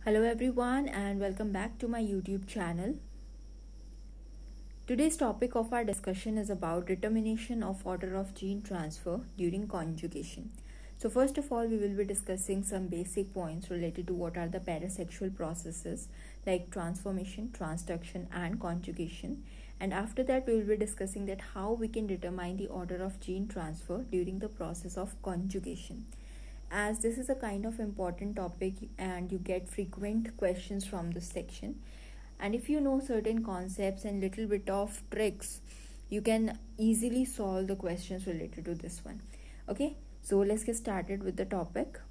Hello everyone and welcome back to my YouTube channel. Today's topic of our discussion is about determination of order of gene transfer during conjugation. So first of all, we will be discussing some basic points related to what are the parasexual processes like transformation, transduction and conjugation. And after that, we will be discussing that how we can determine the order of gene transfer during the process of conjugation. As this is a kind of important topic and you get frequent questions from this section, and if you know certain concepts and little bit of tricks, you can easily solve the questions related to this one. Okay, so let's get started with the topic.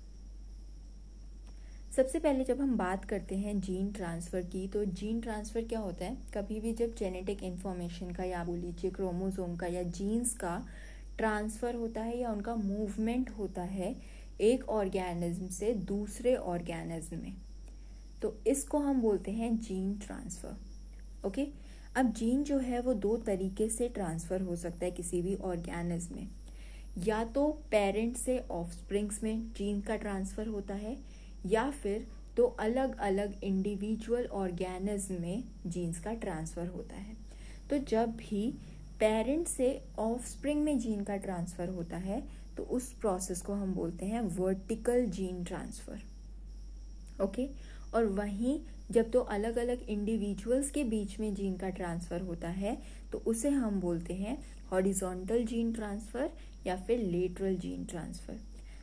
सबसे पहले जब हम बात करते हैं gene transfer की, तो gene transfer क्या होता है? कभी भी जब जेनेटिक इन्फॉर्मेशन का या बोल लीजिए क्रोमोसोम का या जीन्स का ट्रांसफ़र होता है या उनका मूवमेंट होता है एक ऑर्गेनिज्म से दूसरे ऑर्गेनिज्म में, तो इसको हम बोलते हैं जीन ट्रांसफ़र. ओके, अब जीन जो है वो दो तरीके से ट्रांसफ़र हो सकता है किसी भी ऑर्गेनिज्म में. या तो पेरेंट से ऑफस्प्रिंग्स में जीन का ट्रांसफ़र होता है, या फिर दो अलग अलग इंडिविजुअल ऑर्गेनिज्म में जीन्स का ट्रांसफ़र होता है. तो जब भी पेरेंट से ऑफस्प्रिंग में जीन का ट्रांसफ़र होता है तो उस प्रोसेस को हम बोलते हैं वर्टिकल जीन ट्रांसफ़र. ओके, और वहीं जब तो अलग अलग इंडिविजुअल्स के बीच में जीन का ट्रांसफ़र होता है तो उसे हम बोलते हैं हॉरिजॉन्टल जीन ट्रांसफ़र या फिर लेटरल जीन ट्रांसफ़र.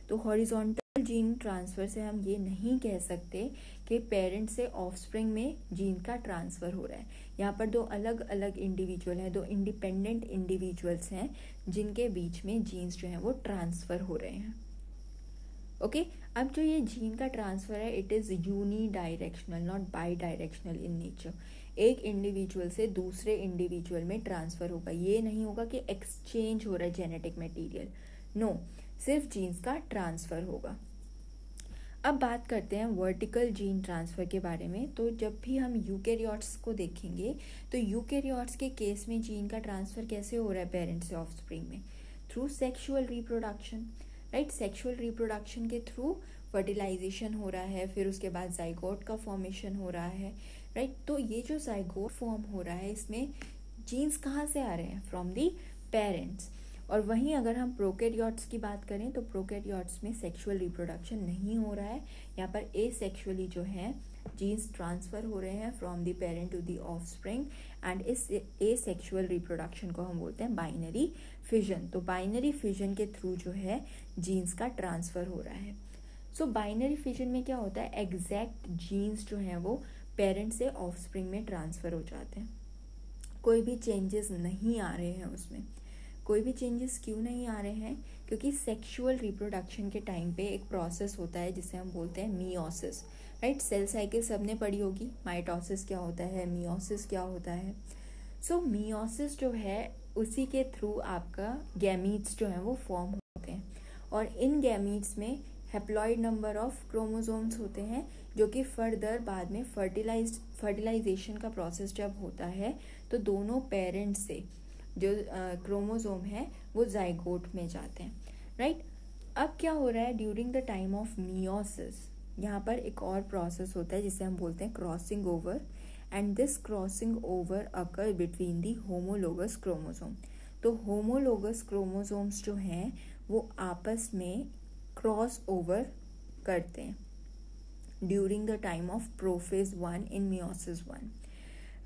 तो हॉरिजॉन्टल जीन ट्रांसफ़र से हम ये नहीं कह सकते कि पेरेंट से ऑफस्प्रिंग में जीन का ट्रांसफ़र हो रहा है. यहाँ पर दो अलग अलग इंडिविजुअल हैं, दो इंडिपेंडेंट इंडिविजुअल्स हैं जिनके बीच में जीन्स जो हैं वो ट्रांसफ़र हो रहे हैं. ओके, अब जो ये जीन का ट्रांसफ़र है it is unidirectional, not bidirectional in nature. एक इंडिविजुअल से दूसरे इंडिविजुअल में ट्रांसफ़र होगा. ये नहीं होगा कि एक्सचेंज हो रहा है जेनेटिक मटेरियल. नो, सिर्फ जीन्स का ट्रांसफ़र होगा. अब बात करते हैं वर्टिकल जीन ट्रांसफ़र के बारे में. तो जब भी हम यूकेरियोट्स को देखेंगे तो यूकेरियोट्स के केस में जीन का ट्रांसफ़र कैसे हो रहा है पेरेंट से ऑफस्प्रिंग में? Through sexual reproduction, right. Sexual reproduction के थ्रू फर्टिलाइजेशन हो रहा है, फिर उसके बाद जाइगोट का फॉर्मेशन हो रहा है, राइट. तो ये जो जाइगोट फॉर्म हो रहा है इसमें जीन्स कहाँ से आ रहे हैं? From the parents. और वहीं अगर हम प्रोकैरियोट्स की बात करें तो प्रोकैरियोट्स में सेक्सुअल रिप्रोडक्शन नहीं हो रहा है. यहाँ पर एसेक्सुअली जो है जीन्स ट्रांसफ़र हो रहे हैं from the parent to the offspring, and इस एसेक्सुअल रिप्रोडक्शन को हम बोलते हैं बाइनरी फिजन. तो बाइनरी फिजन के थ्रू जो है जीन्स का ट्रांसफ़र हो रहा है. सो बाइनरी फिजन में क्या होता है? एग्जैक्ट जीन्स जो हैं वो पेरेंट से ऑफस्प्रिंग में ट्रांसफ़र हो जाते हैं. कोई भी चेंजेस नहीं आ रहे हैं उसमें. कोई भी चेंजेस क्यों नहीं आ रहे हैं? क्योंकि सेक्सुअल रिप्रोडक्शन के टाइम पे एक प्रोसेस होता है जिसे हम बोलते हैं मियोसिस, राइट. सेल साइकिल सबने पढ़ी होगी. माइटोसिस क्या होता है, मियोसिस क्या होता है. सो मियोसिस जो है उसी के थ्रू आपका गैमीट्स जो हैं वो फॉर्म होते हैं, और इन गैमीट्स में हैप्लॉइड नंबर ऑफ क्रोमोसोम्स होते हैं जो कि फर्दर बाद में फर्टिलाइजेशन का प्रोसेस जब होता है तो दोनों पेरेंट्स से जो क्रोमोसोम है वो जाइगोट में जाते हैं, राइट. अब क्या हो रहा है during the time of meiosis? यहाँ पर एक और प्रोसेस होता है जिसे हम बोलते हैं crossing over, and this crossing over occur between the homologous chromosome. तो होमोलोगस क्रोमोसोम्स जो हैं वो आपस में क्रॉस ओवर करते हैं during the time of prophase 1 in meiosis 1,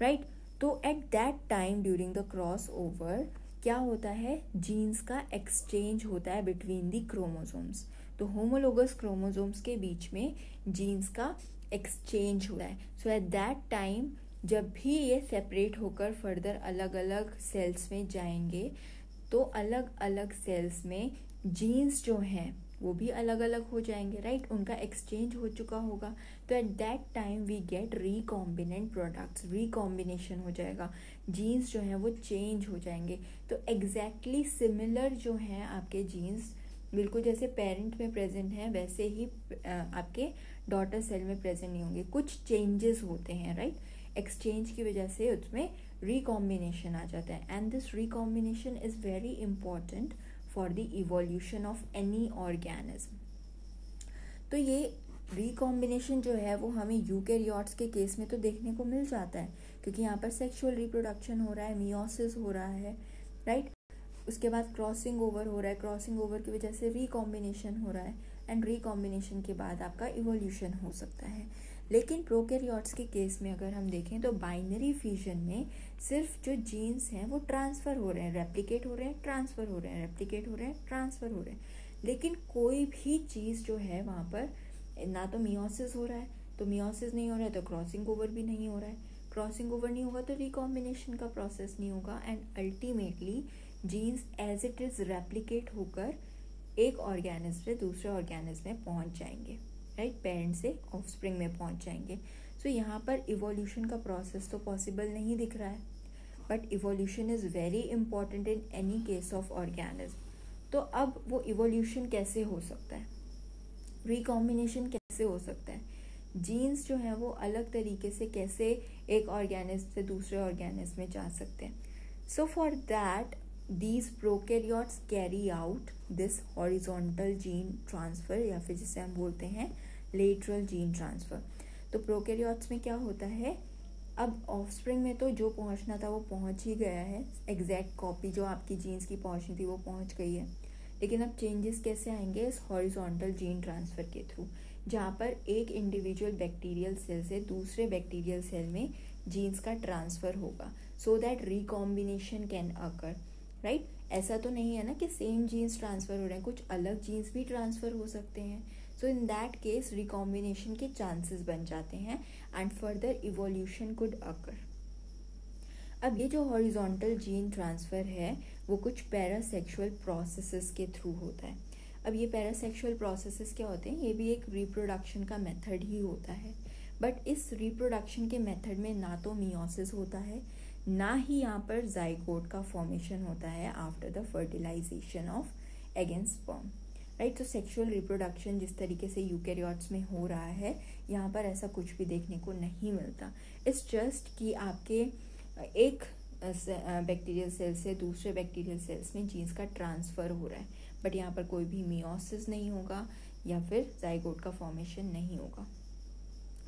right. तो at that time during the cross over क्या होता है? जीन्स का एक्सचेंज होता है बिटवीन दी क्रोमोसोम्स. तो होमोलोगस क्रोमोसोम्स के बीच में जीन्स का एक्सचेंज हो रहा है. सो एट दैट टाइम जब भी ये सेपरेट होकर फर्दर अलग अलग सेल्स में जाएंगे तो अलग अलग सेल्स में जीन्स जो हैं वो भी अलग अलग हो जाएंगे, राइट. उनका एक्सचेंज हो चुका होगा. तो at that time we get recombinant products. Recombination हो जाएगा, जीन्स जो हैं वो चेंज हो जाएंगे. तो एग्जैक्टली सिमिलर जो हैं आपके जीन्स, बिल्कुल जैसे पेरेंट में प्रेजेंट हैं वैसे ही आपके डॉटर सेल में प्रेजेंट नहीं होंगे. कुछ चेंजेस होते हैं, राइट. एक्सचेंज की वजह से उसमें रिकॉम्बिनेशन आ जाता है, and this recombination is very important for the evolution of any organism. तो ये रिकॉम्बिनेशन जो है वो हमें यूकैरियोट्स के केस में तो देखने को मिल जाता है, क्योंकि यहाँ पर सेक्सुअल रिप्रोडक्शन हो रहा है, मियोसिस हो रहा है, राइट। उसके बाद क्रॉसिंग ओवर हो रहा है, क्रॉसिंग ओवर की वजह से रिकॉम्बिनेशन हो रहा है, एंड रिकॉम्बिनेशन के बाद आपका इवोल्यूशन हो सकता है। लेकिन प्रोकैरियोट्स के केस में अगर हम देखें तो बाइनरी फ्यूजन में सिर्फ जो जीन्स हैं वो ट्रांसफ़र हो रहे हैं, रेप्लिकेट हो रहे हैं, ट्रांसफ़र हो रहे हैं, रेप्लिकेट हो रहे हैं, ट्रांसफ़र हो रहे हैं, लेकिन कोई भी चीज़ जो है वहाँ पर ना तो मियोसिस हो रहा है, तो मियोसिस नहीं हो रहा है तो क्रॉसिंग ओवर भी नहीं हो रहा है, क्रॉसिंग ओवर नहीं होगा तो रिकॉम्बिनेशन का प्रोसेस नहीं होगा, and ultimately genes as it is replicate होकर एक ऑर्गेनिज्म से दूसरे ऑर्गेनिज्म में पहुंच जाएंगे, राइट, पेरेंट से ऑफस्प्रिंग में पहुंच जाएंगे। सो यहाँ पर इवोल्यूशन का प्रोसेस तो पॉसिबल नहीं दिख रहा है, but evolution is very important in any case of organism. तो अब वो इवोल्यूशन कैसे हो सकता है, रिकॉम्बिनेशन कैसे हो सकता है, जीन्स जो है वो अलग तरीके से कैसे एक ऑर्गेनिज्म से दूसरे ऑर्गेनिज्म में जा सकते हैं। So for that these prokaryotes carry out this horizontal gene transfer, या फिर जिसे हम बोलते हैं lateral gene transfer। तो प्रोकैरियोट्स में क्या होता है, अब ऑफस्प्रिंग में तो जो पहुंचना था वो पहुंच ही गया है, एग्जैक्ट कॉपी जो आपकी जीन्स की पहुंचनी थी वो पहुंच गई है, लेकिन अब चेंजेस कैसे आएंगे, इस हॉरिजॉन्टल जीन ट्रांसफ़र के थ्रू, जहाँ पर एक इंडिविजुअल बैक्टीरियल सेल से दूसरे बैक्टीरियल सेल में जीन्स का ट्रांसफ़र होगा, so that recombination can occur, right. ऐसा तो नहीं है ना कि सेम जीन्स ट्रांसफ़र हो रहे हैं, कुछ अलग जीन्स भी ट्रांसफ़र हो सकते हैं। सो इन दैट केस रिकॉम्बिनेशन के चांसेस बन जाते हैं एंड फर्दर इवोल्यूशन कुड अकर। अब ये जो हॉरिजॉन्टल जीन ट्रांसफ़र है वो कुछ पैरासेक्सुअल प्रोसेसेस के थ्रू होता है। अब ये पैरासेक्सुअल प्रोसेसेस क्या होते हैं, ये भी एक रिप्रोडक्शन का मेथड ही होता है, बट इस रिप्रोडक्शन के मेथड में ना तो मियोसिस होता है, ना ही यहाँ पर जाइगोट का फॉर्मेशन होता है after the fertilisation of egg and sperm, right. तो सेक्सुअल रिप्रोडक्शन जिस तरीके से यूकैरियोट्स में हो रहा है, यहाँ पर ऐसा कुछ भी देखने को नहीं मिलता। इट्स जस्ट कि आपके एक बैक्टीरियल सेल से दूसरे बैक्टीरियल सेल्स में जीन्स का ट्रांसफ़र हो रहा है, बट यहाँ पर कोई भी मियोसिस नहीं होगा या फिर जाइगोट का फॉर्मेशन नहीं होगा,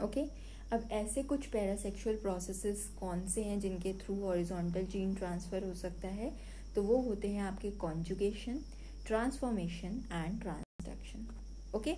ओके। अब ऐसे कुछ पैरासेक्सुअल प्रोसेसेस कौन से हैं जिनके थ्रू हॉरिजॉन्टल जीन ट्रांसफ़र हो सकता है, तो वो होते हैं आपके conjugation, transformation and transduction, okay.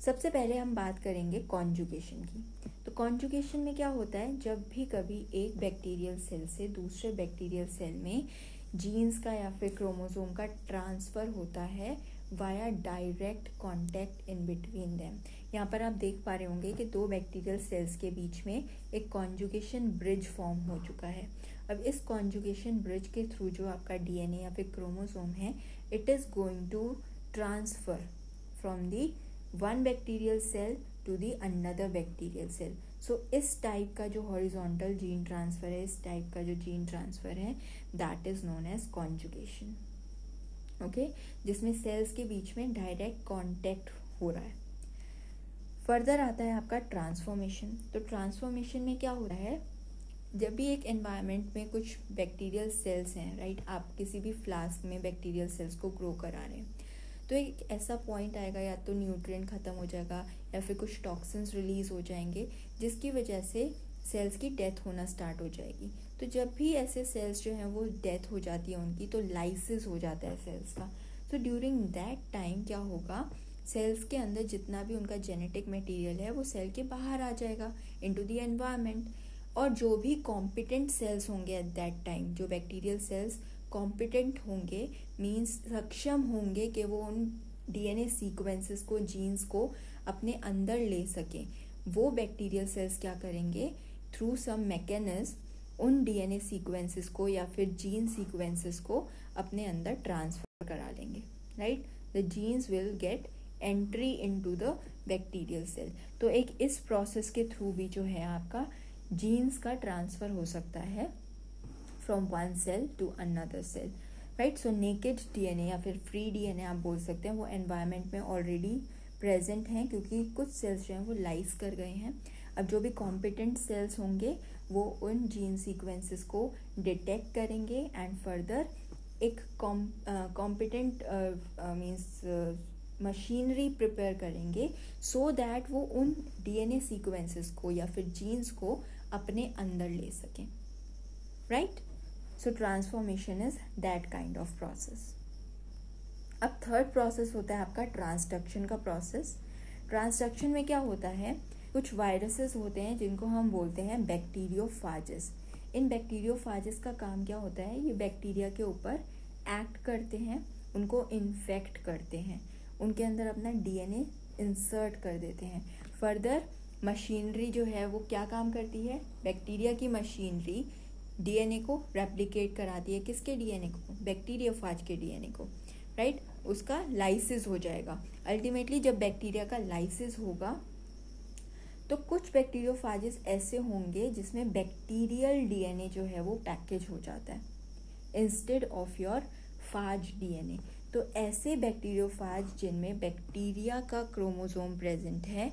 सबसे पहले हम बात करेंगे कॉन्जुगेशन की। तो कॉन्जुगेशन में क्या होता है, जब भी कभी एक बैक्टीरियल सेल से दूसरे बैक्टीरियल सेल में जीन्स का या फिर क्रोमोसोम का ट्रांसफ़र होता है via direct contact in between them. यहाँ पर आप देख पा रहे होंगे कि दो बैक्टीरियल सेल्स के बीच में एक कॉन्जुगेशन ब्रिज फॉर्म हो चुका है। अब इस कॉन्जुगेशन ब्रिज के थ्रू जो आपका डीएनए या फिर क्रोमोसोम है, it is going to transfer from the one bacterial cell to the another bacterial cell. So इस टाइप का जो हॉरिजॉन्टल जीन ट्रांसफ़र है, इस टाइप का जो जीन ट्रांसफ़र है, that is known as conjugation, okay, जिसमें सेल्स के बीच में डायरेक्ट कांटेक्ट हो रहा है। फर्दर आता है आपका ट्रांसफॉर्मेशन। तो ट्रांसफॉर्मेशन में क्या हो रहा है, जब भी एक एनवायरनमेंट में कुछ बैक्टीरियल सेल्स हैं, राइट, आप किसी भी फ्लास्क में बैक्टीरियल सेल्स को ग्रो करा रहे हैं, तो एक ऐसा पॉइंट आएगा, या तो न्यूट्रिएंट ख़त्म हो जाएगा या फिर कुछ टॉक्सिन्स रिलीज़ हो जाएंगे, जिसकी वजह से सेल्स की डेथ होना स्टार्ट हो जाएगी। तो जब भी ऐसे सेल्स जो हैं वो डेथ हो जाती है उनकी, तो लाइसिस हो जाता है सेल्स का। तो ड्यूरिंग दैट टाइम क्या होगा, सेल्स के अंदर जितना भी उनका जेनेटिक मटेरियल है वो सेल के बाहर आ जाएगा इनटू द एनवायरनमेंट, और जो भी कॉम्पिटेंट सेल्स होंगे एट दैट टाइम, जो बैक्टीरियल सेल्स कॉम्पिटेंट होंगे, मीन्स सक्षम होंगे कि वो उन डीएनए सीक्वेंसेस को, जीन्स को अपने अंदर ले सकें, वो बैक्टीरियल सेल्स क्या करेंगे, थ्रू सम मैकेनिज्म उन डीएनए सीक्वेंसेस को या फिर जीन सीक्वेंसेस को अपने अंदर ट्रांसफ़र करा लेंगे, right. The genes will get entry into the bacterial cell. तो एक इस प्रोसेस के थ्रू भी जो है आपका जीन्स का ट्रांसफ़र हो सकता है from one cell to another cell, right. So naked DNA या फिर फ्री डीएनए आप बोल सकते हैं, वो एनवायरनमेंट में ऑलरेडी प्रेजेंट हैं, क्योंकि कुछ सेल्स जो हैं वो लाइस कर गए हैं। अब जो भी कॉम्पिटेंट सेल्स होंगे वो उन जीन सीक्वेंसेस को डिटेक्ट करेंगे एंड फर्दर एक कॉम्पिटेंट मीन्स मशीनरी प्रिपेयर करेंगे सो दैट वो उन डीएनए सीक्वेंसेस को या फिर जीन्स को अपने अंदर ले सकें, right? So transformation is that kind of process. अब थर्ड प्रोसेस होता है आपका ट्रांसडक्शन का प्रोसेस। ट्रांसडक्शन में क्या होता है, कुछ वायरसेस होते हैं जिनको हम बोलते हैं बैक्टीरियोफाजेस। इन बैक्टीरियोफाजेस का काम क्या होता है, ये बैक्टीरिया के ऊपर एक्ट करते हैं, उनको इन्फेक्ट करते हैं, उनके अंदर अपना डीएनए इंसर्ट कर देते हैं। फर्दर मशीनरी जो है वो क्या काम करती है, बैक्टीरिया की मशीनरी डीएनए को रेप्लिकेट कराती है। किसके डीएनए को, बैक्टीरियोफाज के डीएनए को, राइट? उसका लाइसिस हो जाएगा। अल्टीमेटली जब बैक्टीरिया का लाइसिस होगा तो कुछ बैक्टीरियोफाजेस ऐसे होंगे जिसमें बैक्टीरियल डीएनए जो है वो पैकेज हो जाता है इंस्टेड ऑफ योर फाज डीएनए। तो ऐसे बैक्टीरियोफाज जिनमें बैक्टीरिया का क्रोमोसोम प्रेजेंट है,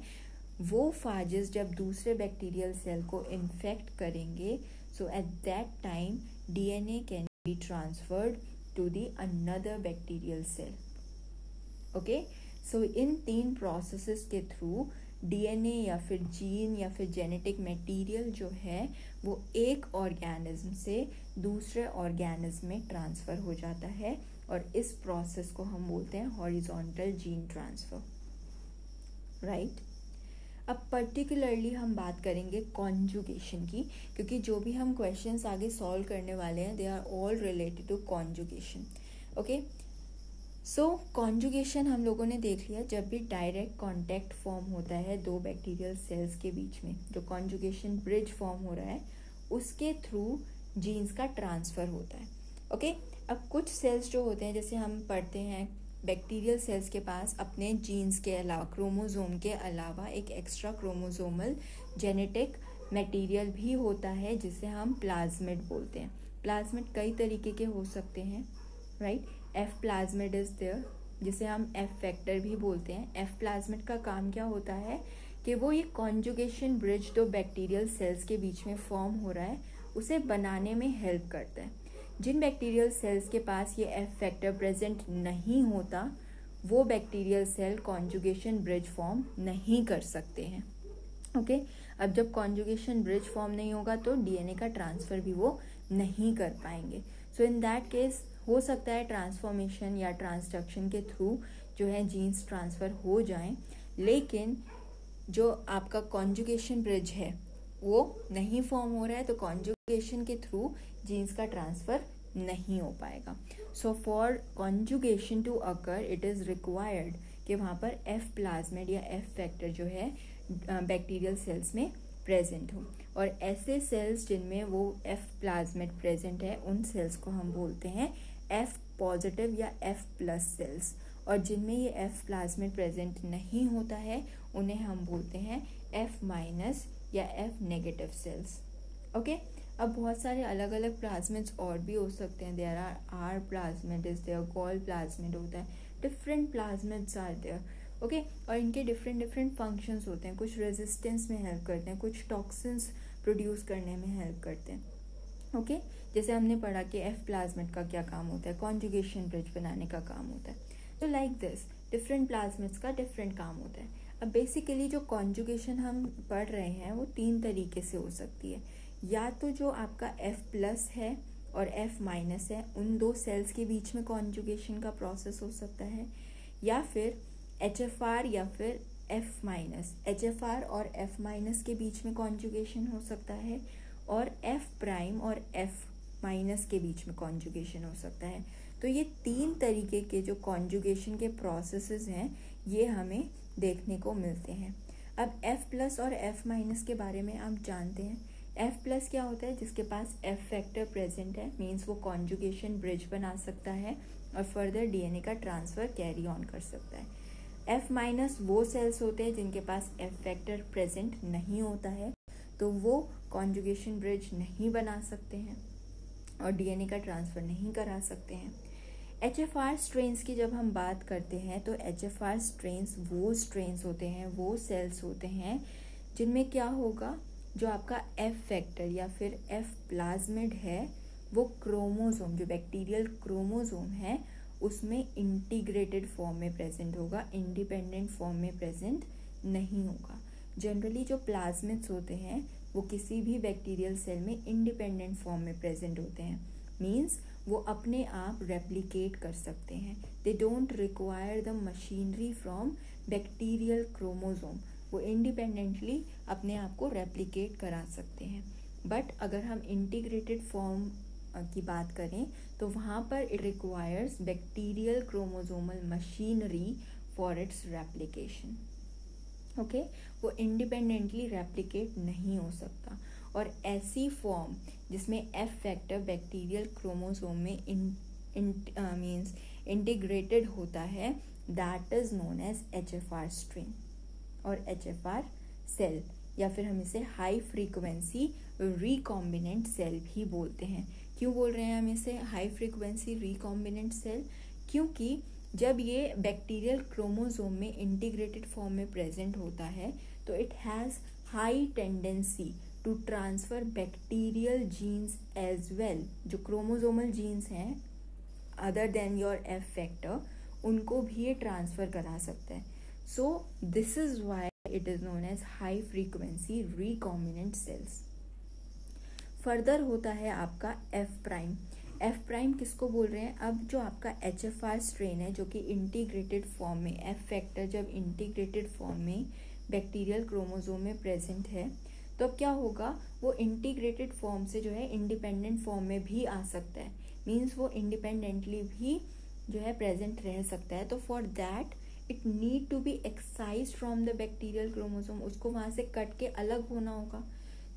वो फाजेस जब दूसरे बैक्टीरियल सेल को इन्फेक्ट करेंगे, so at that time DNA can be transferred to the another bacterial cell. Okay, so in 3 processes के थ्रू डीएनए या फिर जीन या फिर जेनेटिक मटेरियल जो है वो एक ऑर्गेनिज्म से दूसरे ऑर्गेनिज्म में ट्रांसफ़र हो जाता है, और इस प्रोसेस को हम बोलते हैं हॉरिजॉन्टल जीन ट्रांसफ़र, राइट? अब पर्टिकुलरली हम बात करेंगे कॉन्जुगेशन की, क्योंकि जो भी हम क्वेश्चंस आगे सॉल्व करने वाले हैं they are all related to conjugation. Okay, so conjugation हम लोगों ने देख लिया, जब भी डायरेक्ट कांटेक्ट फॉर्म होता है दो बैक्टीरियल सेल्स के बीच में, जो कॉन्जुगेशन ब्रिज फॉर्म हो रहा है, उसके थ्रू जीन्स का ट्रांसफ़र होता है। ओके, अब कुछ सेल्स जो होते हैं, जैसे हम पढ़ते हैं बैक्टीरियल सेल्स के पास अपने जीन्स के अलावा, क्रोमोसोम के अलावा एक एक्स्ट्रा क्रोमोसोमल जेनेटिक मटेरियल भी होता है जिसे हम प्लाज्मिड बोलते हैं। प्लाज्मिड कई तरीके के हो सकते हैं, right? F plasmid is there, जिसे हम एफ फैक्टर भी बोलते हैं। एफ प्लाज्मिड का काम क्या होता है कि वो ये कॉन्जुगेशन ब्रिज दो बैक्टीरियल सेल्स के बीच में फॉर्म हो रहा है उसे बनाने में हेल्प करता है। जिन बैक्टीरियल सेल्स के पास ये एफ फैक्टर प्रेजेंट नहीं होता, वो bacterial cell conjugation bridge form नहीं कर सकते हैं। ओके, अब जब कॉन्जुगेशन ब्रिज फॉर्म नहीं होगा तो डीएनए का ट्रांसफ़र भी वो नहीं कर पाएंगे। सो इन दैट केस हो सकता है ट्रांसफॉर्मेशन या ट्रांसडक्शन के थ्रू जो है जीन्स ट्रांसफ़र हो जाएं, लेकिन जो आपका कॉन्जुगेशन ब्रिज है वो नहीं फॉर्म हो रहा है, तो कॉन्जुगेशन के थ्रू जीन्स का ट्रांसफ़र नहीं हो पाएगा। So for conjugation to occur it is required कि वहाँ पर एफ प्लाज्मिड या एफ फैक्टर जो है बैक्टीरियल सेल्स में प्रेजेंट हो, और ऐसे सेल्स जिनमें वो एफ प्लाज्मिड प्रेजेंट है उन सेल्स को हम बोलते हैं एफ पॉजिटिव या एफ प्लस सेल्स, और जिनमें ये एफ प्लाज्मिड प्रेजेंट नहीं होता है उन्हें हम बोलते हैं एफ माइनस या एफ नेगेटिव सेल्स। ओके, अब बहुत सारे अलग अलग प्लाज्मिड्स और भी हो सकते हैं। There are plasmid is there, Col plasmid होता है, different plasmids are there. Okay, और इनके डिफरेंट फंक्शंस होते हैं, कुछ रेजिस्टेंस में हेल्प करते हैं, कुछ टॉक्सिन्स प्रोड्यूस करने में हेल्प करते हैं। ओके, जैसे हमने पढ़ा कि एफ प्लाज्मिड का क्या काम होता है, कॉन्जुगेशन ब्रिज बनाने का काम होता है। तो लाइक दिस डिफरेंट प्लाज्मिड्स का डिफरेंट काम होता है। अब बेसिकली जो कॉन्जुगेशन हम पढ़ रहे हैं वो 3 तरीके से हो सकती है, या तो जो आपका एफ प्लस है और एफ माइनस है उन दो सेल्स के बीच में कॉन्जुगेशन का प्रोसेस हो सकता है, या फिर HFR या फिर F माइनस, HFR और F माइनस के बीच में कॉन्जुगेशन हो सकता है, और F प्राइम और F माइनस के बीच में कॉन्जुगेशन हो सकता है। तो ये 3 तरीके के जो कॉन्जुगेशन के प्रोसेसेस हैं ये हमें देखने को मिलते हैं। अब F प्लस और F माइनस के बारे में आप जानते हैं। F प्लस क्या होता है, जिसके पास F फैक्टर प्रेजेंट है, मीन्स वो कॉन्जुगेशन ब्रिज बना सकता है और फर्दर डीएनए का ट्रांसफ़र कैरी ऑन कर सकता है। F माइनस वो सेल्स होते हैं जिनके पास F फैक्टर प्रेजेंट नहीं होता है, तो वो कॉन्जुगेशन ब्रिज नहीं बना सकते हैं और डीएनए का ट्रांसफ़र नहीं करा सकते हैं। HFR स्ट्रेन्स की जब हम बात करते हैं तो HFR स्ट्रेन्स वो स्ट्रेन्स होते हैं, वो सेल्स होते हैं जिनमें क्या होगा, जो आपका F फैक्टर या फिर F प्लाज्मिड है वो क्रोमोसोम, जो बैक्टीरियल क्रोमोसोम है उसमें इंटीग्रेटेड फॉर्म में प्रेजेंट होगा, इंडिपेंडेंट फॉर्म में प्रेजेंट नहीं होगा। जनरली जो प्लाज्मिड्स होते हैं वो किसी भी बैक्टीरियल सेल में इंडिपेंडेंट फॉर्म में प्रेजेंट होते हैं, मीन्स वो अपने आप रेप्लिकेट कर सकते हैं। They don't require the machinery from bacterial chromosome, वो इंडिपेंडेंटली अपने आप को रेप्लिकेट करा सकते हैं। बट अगर हम इंटीग्रेटेड फॉर्म की बात करें तो वहाँ पर it requires bacterial chromosomal machinery for its replication. Okay, वो इंडिपेंडेंटली रेप्लिकेट नहीं हो सकता। और ऐसी फॉर्म जिसमें एफ फैक्टर बैक्टीरियल क्रोमोसोम में मीन्स इंटीग्रेटेड होता है, that is known as HFR strain और HFR सेल, या फिर हम इसे हाई फ्रीक्वेंसी रिकॉम्बिनेंट सेल भी बोलते हैं। क्यों बोल रहे हैं हम इसे हाई फ्रीक्वेंसी रिकॉम्बिनेंट सेल? क्योंकि जब ये बैक्टीरियल क्रोमोसोम में इंटीग्रेटेड फॉर्म में प्रेजेंट होता है तो it has high tendency to transfer bacterial genes as well. जो क्रोमोसोमल जीन्स हैं other than your F factor, उनको भी ये ट्रांसफर करा सकता है। So this is why it is known as high frequency recombinant cells. Further होता है आपका एफ प्राइम। एफ प्राइम किसको बोल रहे हैं? अब जो आपका HFR स्ट्रेन है जो कि इंटीग्रेटेड फॉर्म में, एफ फैक्टर जब इंटीग्रेटेड फॉर्म में बैक्टीरियल क्रोमोसोम में प्रेजेंट है तो अब क्या होगा, वो इंटीग्रेटेड फॉर्म से जो है इंडिपेंडेंट फॉर्म में भी आ सकता है, मीन्स वो इंडिपेंडेंटली भी जो है प्रेजेंट रह सकता है। तो for that it need to be excise from the bacterial chromosome, उसको वहाँ से कट के अलग होना होगा।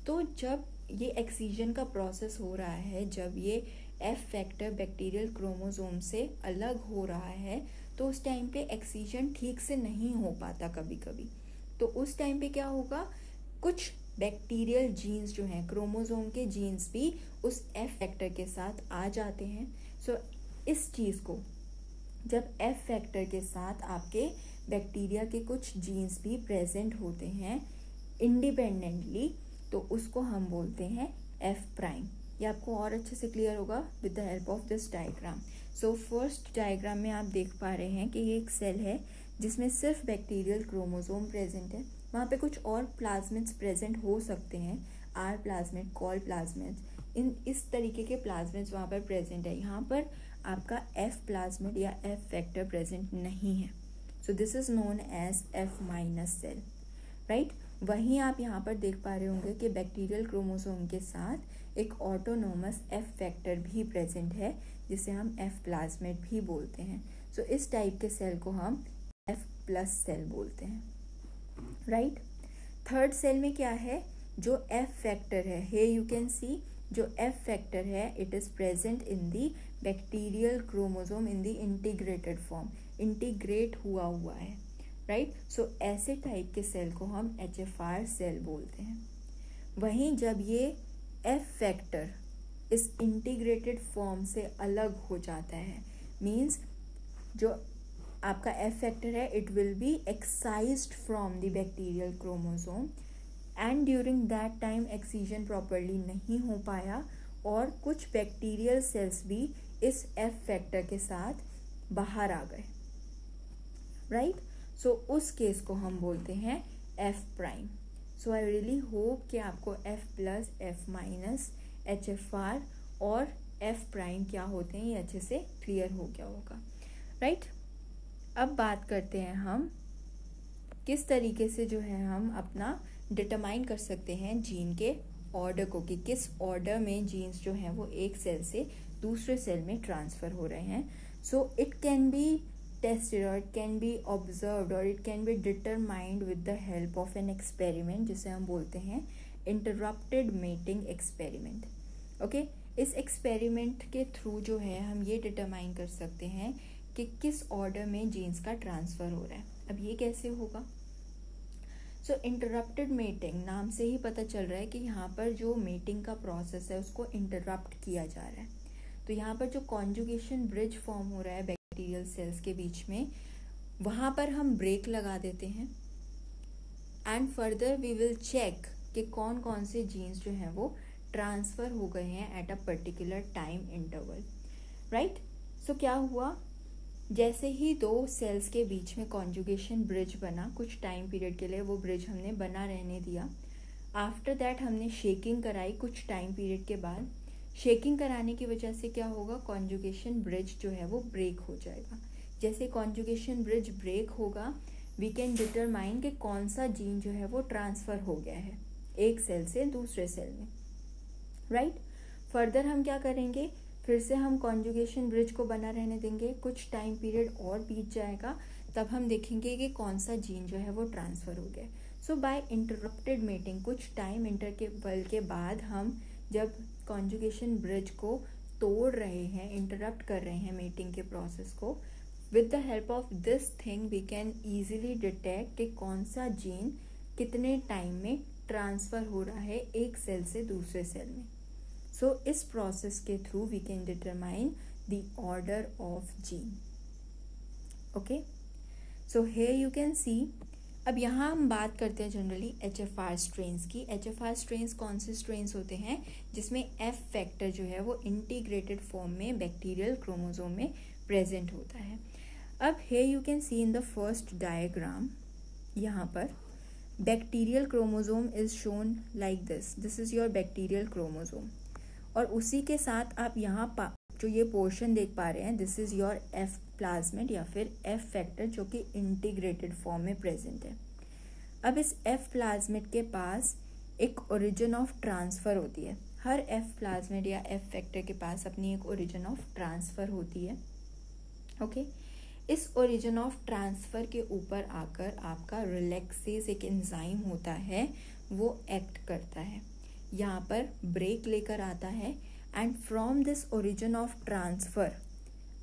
तो जब ये एक्सीजन का प्रोसेस हो रहा है, जब ये एफ फैक्टर बैक्टीरियल क्रोमोसोम से अलग हो रहा है तो उस टाइम पे एक्सीजन ठीक से नहीं हो पाता कभी कभी। तो उस टाइम पे क्या होगा, कुछ बैक्टीरियल जीन्स जो हैं, क्रोमोसोम के जीन्स भी उस एफ फैक्टर के साथ आ जाते हैं। सो इस चीज़ को जब एफ फैक्टर के साथ आपके बैक्टीरिया के कुछ जीन्स भी प्रेजेंट होते हैं इंडिपेंडेंटली, तो उसको हम बोलते हैं एफ प्राइम। ये आपको और अच्छे से क्लियर होगा with the help of this diagram. So first diagram में आप देख पा रहे हैं कि ये एक सेल है जिसमें सिर्फ बैक्टीरियल क्रोमोसोम प्रेजेंट है। वहाँ पे कुछ और प्लाज्मिड्स प्रेजेंट हो सकते हैं, आर प्लाज्मिड, कॉल प्लाज्मिड्स, इस तरीके के प्लाज्मिड्स वहाँ पर प्रेजेंट है। यहाँ पर आपका एफ प्लाज्मिड या एफ फैक्टर प्रेजेंट नहीं है। So this is known as F minus cell, right. वहीं आप यहाँ पर देख पा रहे होंगे कि बैक्टीरियल क्रोमोसोम के साथ एक ऑटोनोमस एफ फैक्टर भी प्रेजेंट है जिसे हम एफ प्लाज्मिड भी बोलते हैं। सो इस टाइप के सेल को हम एफ प्लस सेल बोलते हैं, राइट। थर्ड सेल में क्या है, जो एफ फैक्टर है, हे यू कैन सी जो एफ फैक्टर है it is present in the bacterial chromosome in the integrated form, integrate हुआ है, राइट। सो ऐसे टाइप के सेल को हम HFR सेल बोलते हैं। वहीं जब ये एफ फैक्टर इस इंटीग्रेटेड फॉर्म से अलग हो जाता है, मीन्स जो आपका एफ फैक्टर है it will be excised from the bacterial chromosome and during that time excision properly नहीं हो पाया और कुछ बैक्टीरियल सेल्स भी इस एफ फैक्टर के साथ बाहर आ गए, राइट। सो उस केस को हम बोलते हैं F prime. So I really hope कि आपको F plus, F minus, HFR और एफ प्राइम क्या होते हैं ये अच्छे से क्लियर हो गया होगा, राइट। अब बात करते हैं हम किस तरीके से जो है हम अपना डिटरमाइन कर सकते हैं जीन के ऑर्डर को, कि किस ऑर्डर में जीन्स जो हैं वो एक सेल से दूसरे सेल में ट्रांसफ़र हो रहे हैं। So it can be tested और इट कैन बी ऑब्जर्व्ड और it can be determined with the help of an experiment जिसे हम बोलते हैं इंटरप्टेड मेटिंग एक्सपेरिमेंट, ओके। इस एक्सपेरिमेंट के थ्रू जो है हम ये डिटरमाइन कर सकते हैं कि किस ऑर्डर में जीन्स का ट्रांसफ़र हो रहा है। अब ये कैसे होगा? सो इंटरप्टेड मेटिंग नाम से ही पता चल रहा है कि यहाँ पर जो मेटिंग का प्रोसेस है उसको इंटरप्ट किया जा रहा है। तो यहाँ पर जो कॉन्जुगेशन ब्रिज फॉर्म हो रहा है बैक्टीरियल सेल्स के बीच में, वहाँ पर हम ब्रेक लगा देते हैं and further we will check कि कौन कौन से जीन्स जो हैं वो ट्रांसफ़र हो गए हैं at a particular time interval, right. So क्या हुआ जैसे ही दो सेल्स के बीच में कॉन्जुगेशन ब्रिज बना, कुछ टाइम पीरियड के लिए वो ब्रिज हमने बना रहने दिया। आफ्टर दैट हमने शेकिंग कराई कुछ टाइम पीरियड के बाद। शेकिंग कराने की वजह से क्या होगा, कॉन्जुगेशन ब्रिज जो है वो ब्रेक हो जाएगा। जैसे कॉन्जुगेशन ब्रिज ब्रेक होगा, वी कैन डिटरमाइन कि कौन सा जीन जो है वो ट्रांसफ़र हो गया है एक सेल से दूसरे सेल में, राइट। फर्दर हम क्या करेंगे, फिर से हम कॉन्जुगेशन ब्रिज को बना रहने देंगे, कुछ टाइम पीरियड और बीत जाएगा, तब हम देखेंगे कि कौन सा जीन जो है वो ट्रांसफ़र हो गया। सो बाय इंटरप्टेड मेटिंग, कुछ टाइम इंटरवल के बाद हम जब कॉन्जुगेशन ब्रिज को तोड़ रहे हैं, इंटरप्ट कर रहे हैं मेटिंग के प्रोसेस को, with the help of this thing we can easily detect कि कौन सा जीन कितने टाइम में ट्रांसफ़र हो रहा है एक सेल से दूसरे सेल में। सो इस प्रोसेस के through we can determine the order of gene. Okay, so here you can see. अब यहाँ हम बात करते हैं जनरली HFR स्ट्रेन्स की। HFR स्ट्रेन्स कौन से स्ट्रेन्स होते हैं, जिसमें F फैक्टर जो है वो इंटीग्रेटेड फॉर्म में बैक्टीरियल क्रोमोसोम में प्रेजेंट होता है। अब here you can see in the first diagram, यहाँ पर bacterial chromosome is shown like this is your bacterial chromosome, और उसी के साथ आप यहाँ जो ये पोर्शन देख पा रहे हैं, this is your F plasmid या फिर F फैक्टर, जो कि इंटीग्रेटेड फॉर्म में प्रेजेंट है। अब इस F प्लाज्मिड के पास एक ओरिजिन ऑफ ट्रांसफ़र होती है। हर F प्लाज्मिड या F फैक्टर के पास अपनी एक ओरिजिन ऑफ ट्रांसफ़र होती है। ओके, इस ओरिजिन ऑफ ट्रांसफ़र के ऊपर आकर आपका रिलैक्सेस एक एंजाइम होता है, वो एक्ट करता है, यहाँ पर ब्रेक लेकर आता है, and from this origin of transfer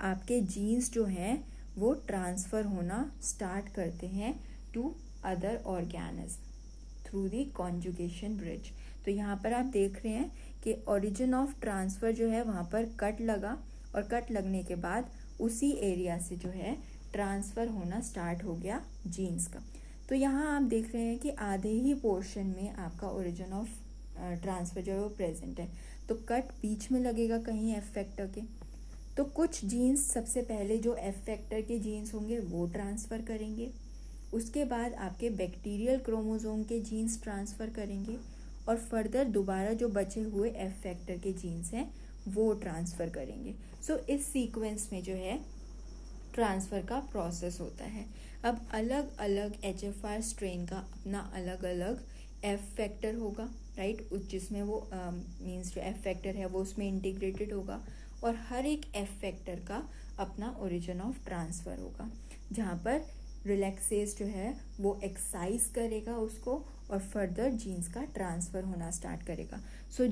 आपके जीन्स जो हैं वो ट्रांसफ़र होना स्टार्ट करते हैं to other organism through the conjugation bridge. तो यहाँ पर आप देख रहे हैं कि ओरिजिन ऑफ ट्रांसफ़र जो है वहाँ पर कट लगा, और कट लगने के बाद उसी एरिया से जो है ट्रांसफ़र होना स्टार्ट हो गया जीन्स का। तो यहाँ आप देख रहे हैं कि आधे ही पोर्शन में आपका ओरिजिन ऑफ ट्रांसफ़र जो है वो प्रेजेंट है। तो कट बीच में लगेगा कहीं F फैक्टर के, तो कुछ जीन्स सबसे पहले जो F फैक्टर के जीन्स होंगे वो ट्रांसफ़र करेंगे, उसके बाद आपके बैक्टीरियल क्रोमोसोम के जीन्स ट्रांसफ़र करेंगे, और फर्दर दोबारा जो बचे हुए F फैक्टर के जीन्स हैं वो ट्रांसफ़र करेंगे। सो इस सीक्वेंस में जो है ट्रांसफ़र का प्रोसेस होता है। अब अलग अलग HFR स्ट्रेन का अपना अलग अलग F फैक्टर होगा, राइट, जिसमें वो मीन्स जो F फैक्टर है वो उसमें इंटीग्रेटेड होगा, और हर एक F फैक्टर का अपना ओरिजिन ऑफ ट्रांसफ़र होगा, जहाँ पर रिलैक्सेस जो है वो एक्साइज करेगा उसको, और फर्दर जीन्स का ट्रांसफ़र होना स्टार्ट करेगा। सो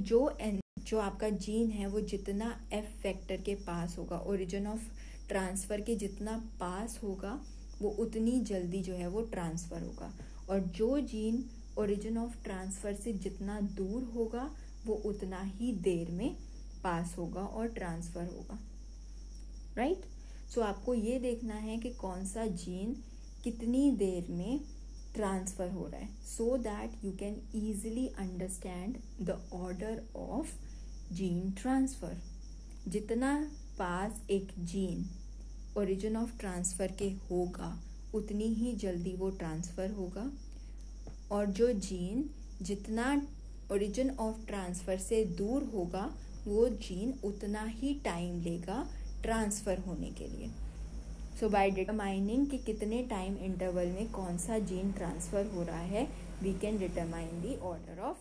जो आपका जीन है वो जितना F फैक्टर के पास होगा, ओरिजिन ऑफ ट्रांसफ़र के जितना पास होगा, वो उतनी जल्दी जो है वो ट्रांसफ़र होगा, और जो जीन ओरिजिन ऑफ ट्रांसफ़र से जितना दूर होगा वो उतना ही देर में पास होगा और ट्रांसफ़र होगा, राइट। सो आपको ये देखना है कि कौन सा जीन कितनी देर में ट्रांसफ़र हो रहा है, so that you can easily understand the order of gene transfer. जितना पास एक जीन ओरिजिन ऑफ ट्रांसफ़र के होगा उतनी ही जल्दी वो ट्रांसफ़र होगा, और जो जीन जितना ओरिजिन ऑफ ट्रांसफ़र से दूर होगा वो जीन उतना ही टाइम लेगा ट्रांसफ़र होने के लिए। सो बाय डिटरमाइनिंग कि कितने टाइम इंटरवल में कौन सा जीन ट्रांसफ़र हो रहा है, we can determine the order of.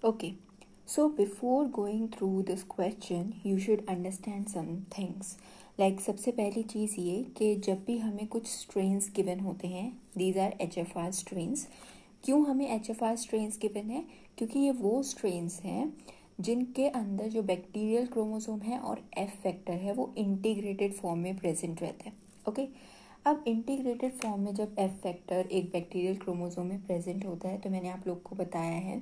Okay, so before going through this question you should understand some things. Like सबसे पहली चीज़ ये कि जब भी हमें कुछ स्ट्रेन्स गिवन होते हैं, दीज आर HFR स्ट्रेन्स। क्यों हमें HFR स्ट्रेन्स गिवन है, क्योंकि ये वो स्ट्रेन्स हैं जिनके अंदर जो बैक्टीरियल क्रोमोसोम है और F फैक्टर है वो इंटीग्रेटेड फॉर्म में प्रेजेंट रहता है। ओके, अब इंटीग्रेटेड फॉर्म में जब F फैक्टर एक बैक्टीरियल क्रोमोसोम में प्रेजेंट होता है, तो मैंने आप लोग को बताया है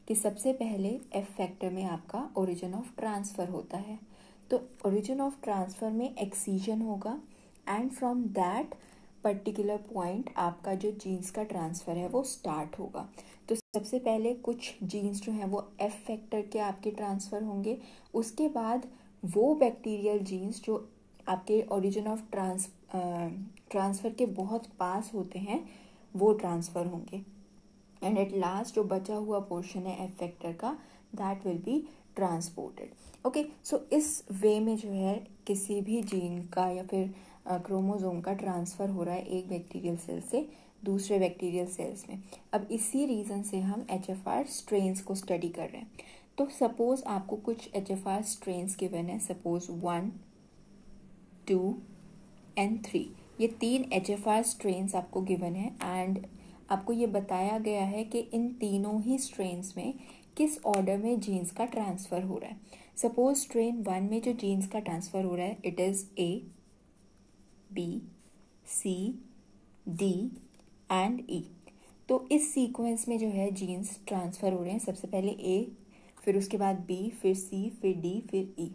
कि सबसे पहले F फैक्टर में आपका ओरिजिन ऑफ ट्रांसफ़र होता है। तो ओरिजिन ऑफ ट्रांसफ़र में एक्सीजन होगा, and from that particular point आपका जो जीन्स का ट्रांसफ़र है वो स्टार्ट होगा। तो सबसे पहले कुछ जीन्स जो हैं वो F फैक्टर के आपके ट्रांसफ़र होंगे, उसके बाद वो बैक्टीरियल जीन्स जो आपके ओरिजिन ऑफ ट्रांसफ़र के बहुत पास होते हैं वो ट्रांसफ़र होंगे, एंड एट लास्ट जो बचा हुआ पोर्शन है एफ फैक्टर का, that will be transported. Okay, so इस वे में जो है किसी भी जीन का या फिर क्रोमोसोम का ट्रांसफ़र हो रहा है एक बैक्टीरियल सेल से दूसरे बैक्टीरियल सेल्स में। अब इसी रीज़न से हम HFR स्ट्रेन्स को स्टडी कर रहे हैं। तो सपोज़ आपको कुछ HFR स्ट्रेन्स गिवन है, सपोज 1, 2 एंड 3, ये 3 HFR स्ट्रेन्स आपको गिवन है, एंड आपको ये बताया गया है कि इन तीनों ही स्ट्रेन्स में किस ऑर्डर में जीन्स का ट्रांसफ़र हो रहा है। सपोज स्ट्रेन 1 में जो जीन्स का ट्रांसफ़र हो रहा है it is A, B, C, D and E। तो इस सीक्वेंस में जो है जीन्स ट्रांसफ़र हो रहे हैं, सबसे पहले A, फिर उसके बाद B, फिर C, फिर D, फिर E।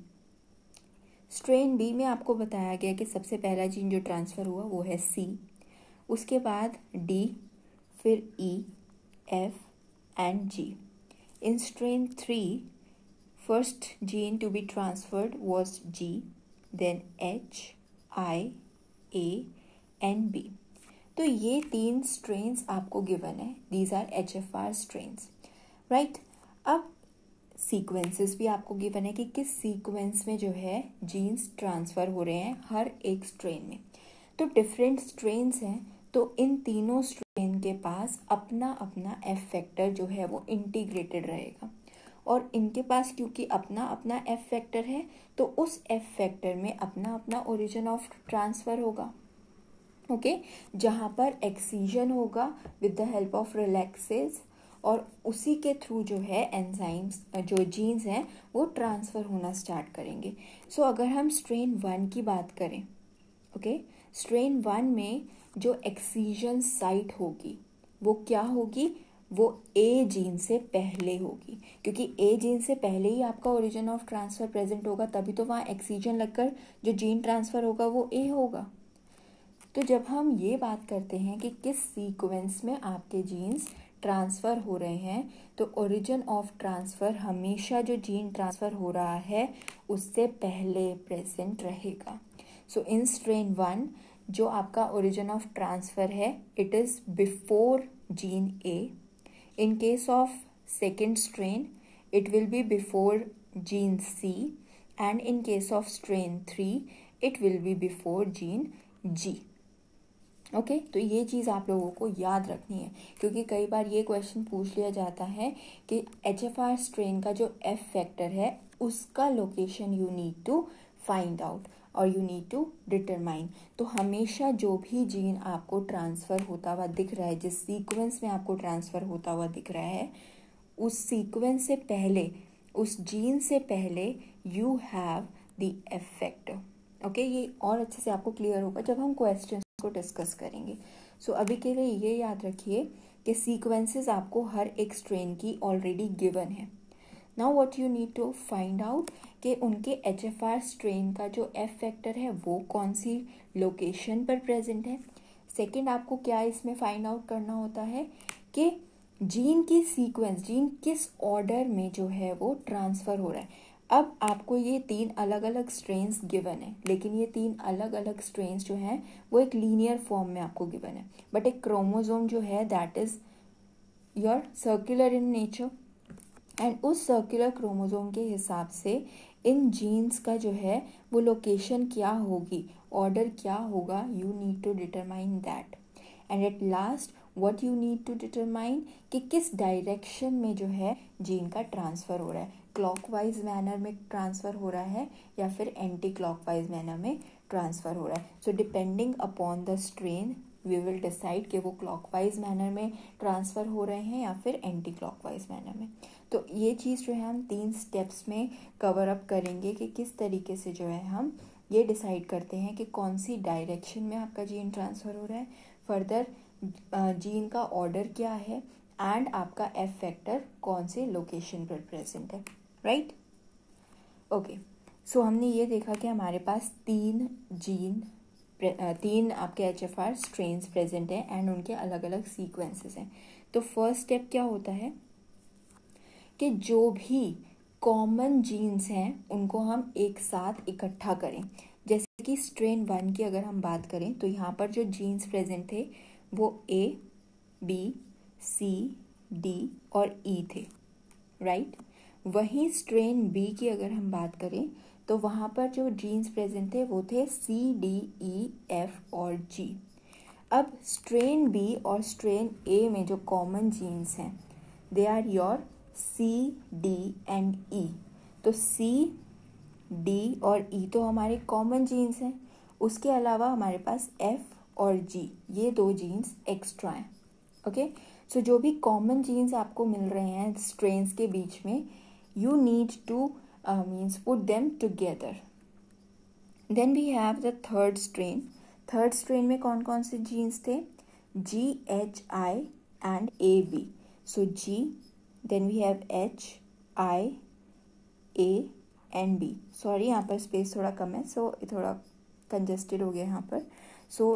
स्ट्रेन B में आपको बताया गया कि सबसे पहला जीन जो ट्रांसफ़र हुआ वो है C, उसके बाद D, फिर E, F and G। In strain 3 first gene to be transferred was G, then H, I, A and B। तो ये 3 स्ट्रेन्स आपको गिवन है, these are HFR strains, right. अब सीक्वेंसेस भी आपको गिवन है कि किस सीक्वेंस में जो है जीन्स ट्रांसफ़र हो रहे हैं हर एक स्ट्रेन में। तो डिफरेंट स्ट्रेन्स हैं, तो इन तीनों स्ट्रेन के पास अपना अपना एफ फैक्टर जो है वो इंटीग्रेटेड रहेगा, और इनके पास क्योंकि अपना अपना एफ फैक्टर है तो उस एफ फैक्टर में अपना अपना ओरिजिन ऑफ ट्रांसफ़र होगा। ओके, जहाँ पर एक्सीजन होगा with the help of relaxes, और उसी के थ्रू जो है एंजाइम्स जो जीन्स हैं वो ट्रांसफ़र होना स्टार्ट करेंगे। सो अगर हम स्ट्रेन 1 की बात करें, ओके, स्ट्रेन 1 में जो एक्सीजन साइट होगी वो क्या होगी, वो ए जीन से पहले होगी, क्योंकि ए जीन से पहले ही आपका ओरिजिन ऑफ ट्रांसफ़र प्रेजेंट होगा, तभी तो वहाँ एक्सीजन लगकर जो जीन ट्रांसफ़र होगा वो ए होगा। तो जब हम ये बात करते हैं कि किस सीक्वेंस में आपके जीन्स ट्रांसफ़र हो रहे हैं, तो ओरिजिन ऑफ ट्रांसफ़र हमेशा जो जीन ट्रांसफ़र हो रहा है उससे पहले प्रेजेंट रहेगा। सो इन स्ट्रेन 1 जो आपका ओरिजिन ऑफ ट्रांसफ़र है it is before gene A. In case of second strain it will be before gene C, and in case of strain 3 it will be before gene G। Okay, तो ये चीज़ आप लोगों को याद रखनी है, क्योंकि कई बार ये क्वेश्चन पूछ लिया जाता है कि HFR स्ट्रेन का जो F फैक्टर है उसका location you need to find out और यू नीड टू डिटरमाइन। तो हमेशा जो भी जीन आपको ट्रांसफ़र होता हुआ दिख रहा है, जिस सीक्वेंस में आपको ट्रांसफ़र होता हुआ दिख रहा है, उस सीक्वेंस से पहले, उस जीन से पहले you have the F factor. Okay, ये और अच्छे से आपको क्लियर होगा जब हम क्वेश्चन को डिस्कस करेंगे। सो अभी के लिए ये याद रखिए कि सीक्वेंसेस आपको हर एक स्ट्रेन की ऑलरेडी गिवन है। Now what you need to find out कि उनके HFR स्ट्रेन का जो एफ फैक्टर है वो कौन सी लोकेशन पर प्रेजेंट है। सेकेंड, आपको क्या इसमें फाइंड आउट करना होता है कि जीन की सीक्वेंस, जीन किस ऑर्डर में जो है वो ट्रांसफ़र हो रहा है। अब आपको ये 3 अलग अलग स्ट्रेन्स गिवन है, लेकिन ये 3 अलग अलग स्ट्रेन्स जो हैं वो एक लीनियर फॉर्म में आपको गिवन है, बट एक क्रोमोसोम जो है that is your circular in nature, and उस सर्कुलर क्रोमोसोम के हिसाब से इन जीन्स का जो है वो लोकेशन क्या होगी, ऑर्डर क्या होगा, you need to determine that. And at last what you need to determine कि किस डायरेक्शन में जो है जीन का ट्रांसफ़र हो रहा है, क्लॉकवाइज मैनर में ट्रांसफ़र हो रहा है या फिर एंटी क्लॉकवाइज मैनर में ट्रांसफ़र हो रहा है। So depending upon the strain we will decide कि वो क्लॉकवाइज मैनर में ट्रांसफ़र हो रहे हैं या फिर एंटी क्लॉकवाइज मैनर में। तो ये चीज़ जो है हम 3 स्टेप्स में कवर अप करेंगे कि किस तरीके से जो है हम ये डिसाइड करते हैं कि कौन सी डायरेक्शन में आपका जीन ट्रांसफ़र हो रहा है, फर्दर जीन का ऑर्डर क्या है, एंड आपका एफ फैक्टर कौन से लोकेशन पर प्रेजेंट है, राइट। ओके, सो हमने ये देखा कि हमारे पास 3 आपके HFR स्ट्रेन्स प्रेजेंट हैं एंड उनके अलग अलग सीक्वेंसेस हैं। तो फर्स्ट स्टेप क्या होता है कि जो भी कॉमन जीन्स हैं उनको हम एक साथ इकट्ठा करें। जैसे कि स्ट्रेन 1 की अगर हम बात करें तो यहाँ पर जो जीन्स प्रेजेंट थे वो A, B, C, D और E थे, राइट। वहीं स्ट्रेन B की अगर हम बात करें तो वहाँ पर जो जीन्स प्रेजेंट थे वो थे C, D, E, F और G। अब स्ट्रेन B और स्ट्रेन A में जो कॉमन जीन्स हैं they are your C, D and E। तो C, D और E तो हमारे कॉमन जीन्स हैं, उसके अलावा हमारे पास F और G ये 2 जीन्स एक्स्ट्रा हैं। ओके, सो जो भी कॉमन जीन्स आपको मिल रहे हैं स्ट्रेन्स के बीच में, you need to means put them together. Then we have the third strain. Third strain में कौन कौन से जीन्स थे? G, H, I and A, B। So G, then we have H, I, A and B। Sorry यहाँ पर space थोड़ा कम है, सो थोड़ा कंजेस्टेड हो गया यहाँ पर। सो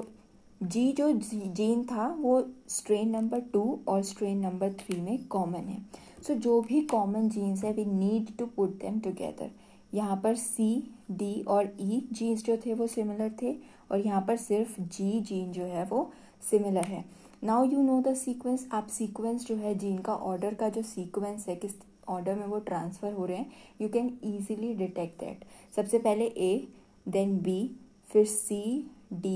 G जो जीन था वो स्ट्रेन नंबर 2 और स्ट्रेन नंबर 3 में कॉमन है। सो जो भी कॉमन जीन्स है we need to put them together. यहाँ पर C, D और E जीन्स जो थे वो सिमिलर थे और यहाँ पर सिर्फ G जीन जो है वो सिमिलर है। Now you know the sequence. आप सीक्वेंस जो है जीन का ऑर्डर का जो सीक्वेंस है किस ऑर्डर में वो ट्रांसफ़र हो रहे हैं, you can easily detect that. सबसे पहले A, देन B, फिर C, D,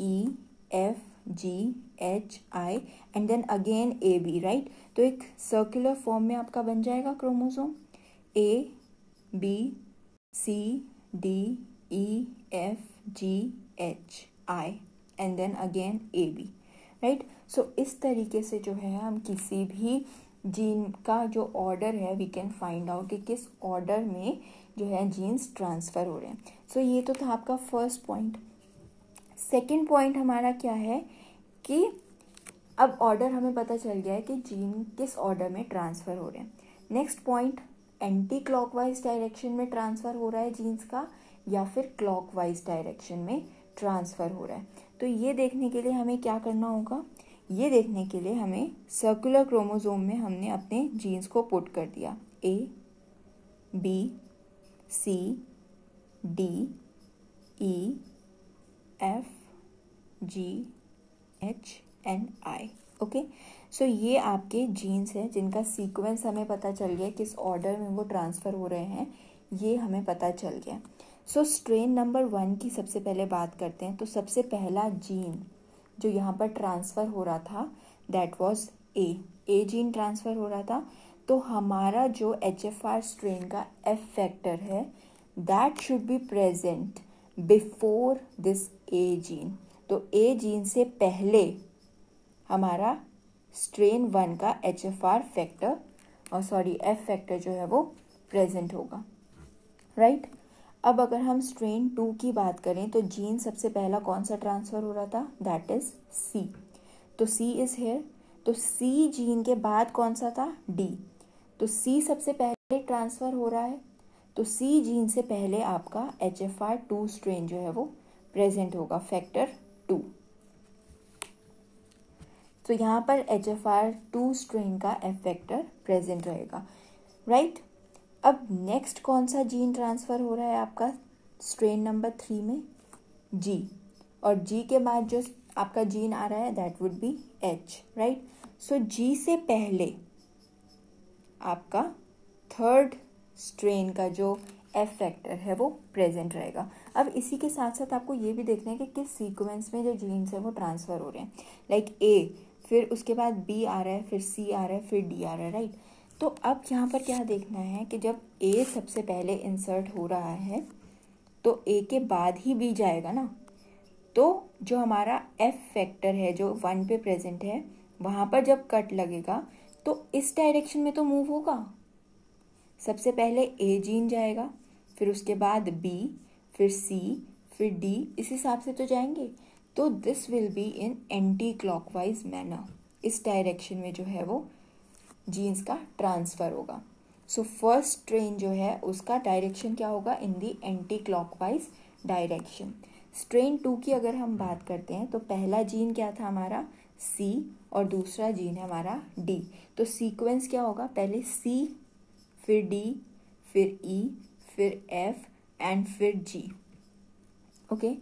E, F, G, H, I and then again A, B, right. तो एक सर्कुलर फॉर्म में आपका बन जाएगा chromosome A, B, C, D, E, F, G, H, I and then again A, B, right. So इस तरीके से जो है हम किसी भी जीन का जो ऑर्डर है वी कैन फाइंड आउट कि किस ऑर्डर में जो है जीन्स ट्रांसफ़र हो रहे हैं। सो ये तो था आपका फर्स्ट पॉइंट। सेकेंड पॉइंट हमारा क्या है कि अब ऑर्डर हमें पता चल गया है कि जीन किस ऑर्डर में ट्रांसफ़र हो रहे हैं। Next point, anti clockwise direction में ट्रांसफ़र हो रहा है जीन्स का या फिर क्लॉकवाइज डायरेक्शन में ट्रांसफ़र हो रहा है। तो ये देखने के लिए हमें क्या करना होगा? ये देखने के लिए हमें सर्कुलर क्रोमोसोम में हमने अपने जीन्स को पुट कर दिया A, B, C, D, E, F, G, H and I। Okay, so ये आपके जीन्स हैं जिनका सीक्वेंस हमें पता चल गया, किस ऑर्डर में वो ट्रांसफ़र हो रहे हैं ये हमें पता चल गया। सो स्ट्रेन नंबर 1 की सबसे पहले बात करते हैं। तो सबसे पहला जीन जो यहाँ पर ट्रांसफ़र हो रहा था that was a gene transfer हो रहा था। तो हमारा जो HFR स्ट्रेन का F फैक्टर है that should be present before this A gene. तो A जीन से पहले हमारा स्ट्रेन 1 का HFR फैक्टर F फैक्टर जो है वो प्रेजेंट होगा, राइट। अब अगर हम स्ट्रेन 2 की बात करें तो जीन सबसे पहला कौन सा ट्रांसफ़र हो रहा था? That is C। तो C इज़ हेयर। तो C जीन के बाद कौन सा था? D। तो C सबसे पहले ट्रांसफ़र हो रहा है, तो C जीन से पहले आपका HFR2 स्ट्रेन जो है वो प्रेजेंट होगा, फैक्टर 2। तो यहाँ पर HFR2 स्ट्रेन का F फैक्टर प्रेजेंट रहेगा, राइट। अब नेक्स्ट कौन सा जीन ट्रांसफ़र हो रहा है आपका स्ट्रेन नंबर 3 में? G। और G के बाद जो आपका जीन आ रहा है that would be H, right. So G से पहले आपका थर्ड स्ट्रेन का जो F फैक्टर है वो प्रेजेंट रहेगा। अब इसी के साथ साथ आपको ये भी देखना है कि किस सीक्वेंस में जो जीन्स है वो ट्रांसफ़र हो रहे हैं। लाइक A, फिर उसके बाद B आ रहा है, फिर C आ रहा है, फिर D आ रहा है, राइट। तो अब यहाँ पर क्या देखना है कि जब A सबसे पहले इंसर्ट हो रहा है तो A के बाद ही B जाएगा ना। तो जो हमारा F फैक्टर है जो 1 पे प्रेजेंट है वहाँ पर जब कट लगेगा तो इस डायरेक्शन में तो मूव होगा। सबसे पहले A जीन जाएगा, फिर उसके बाद B, फिर C, फिर D, इस हिसाब से तो जाएंगे। तो this will be in anti clockwise manner. इस डायरेक्शन में जो है वो जीन्स का ट्रांसफ़र होगा। सो फर्स्ट स्ट्रेन जो है उसका डायरेक्शन क्या होगा? इन दी एंटी क्लॉकवाइज डायरेक्शन। स्ट्रेन 2 की अगर हम बात करते हैं तो पहला जीन क्या था हमारा? C और दूसरा जीन है हमारा D। तो सीक्वेंस क्या होगा? पहले C, फिर D, फिर E, फिर F एंड फिर G। ओके,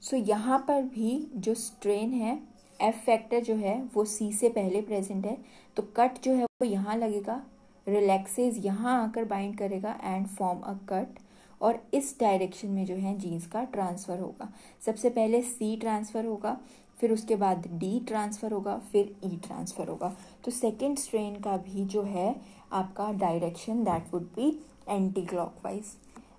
सो यहाँ पर भी जो स्ट्रेन है, एफ फैक्टर जो है वो सी से पहले प्रेजेंट है, तो कट जो है वो यहाँ लगेगा, रिलैक्सेस यहाँ आकर बाइंड करेगा एंड फॉर्म अ कट, और इस डायरेक्शन में जो है जीन्स का ट्रांसफ़र होगा। सबसे पहले सी ट्रांसफ़र होगा, फिर उसके बाद डी ट्रांसफ़र होगा, फिर ई ट्रांसफ़र होगा। तो सेकेंड स्ट्रेन का भी जो है आपका direction that would be anti clockwise,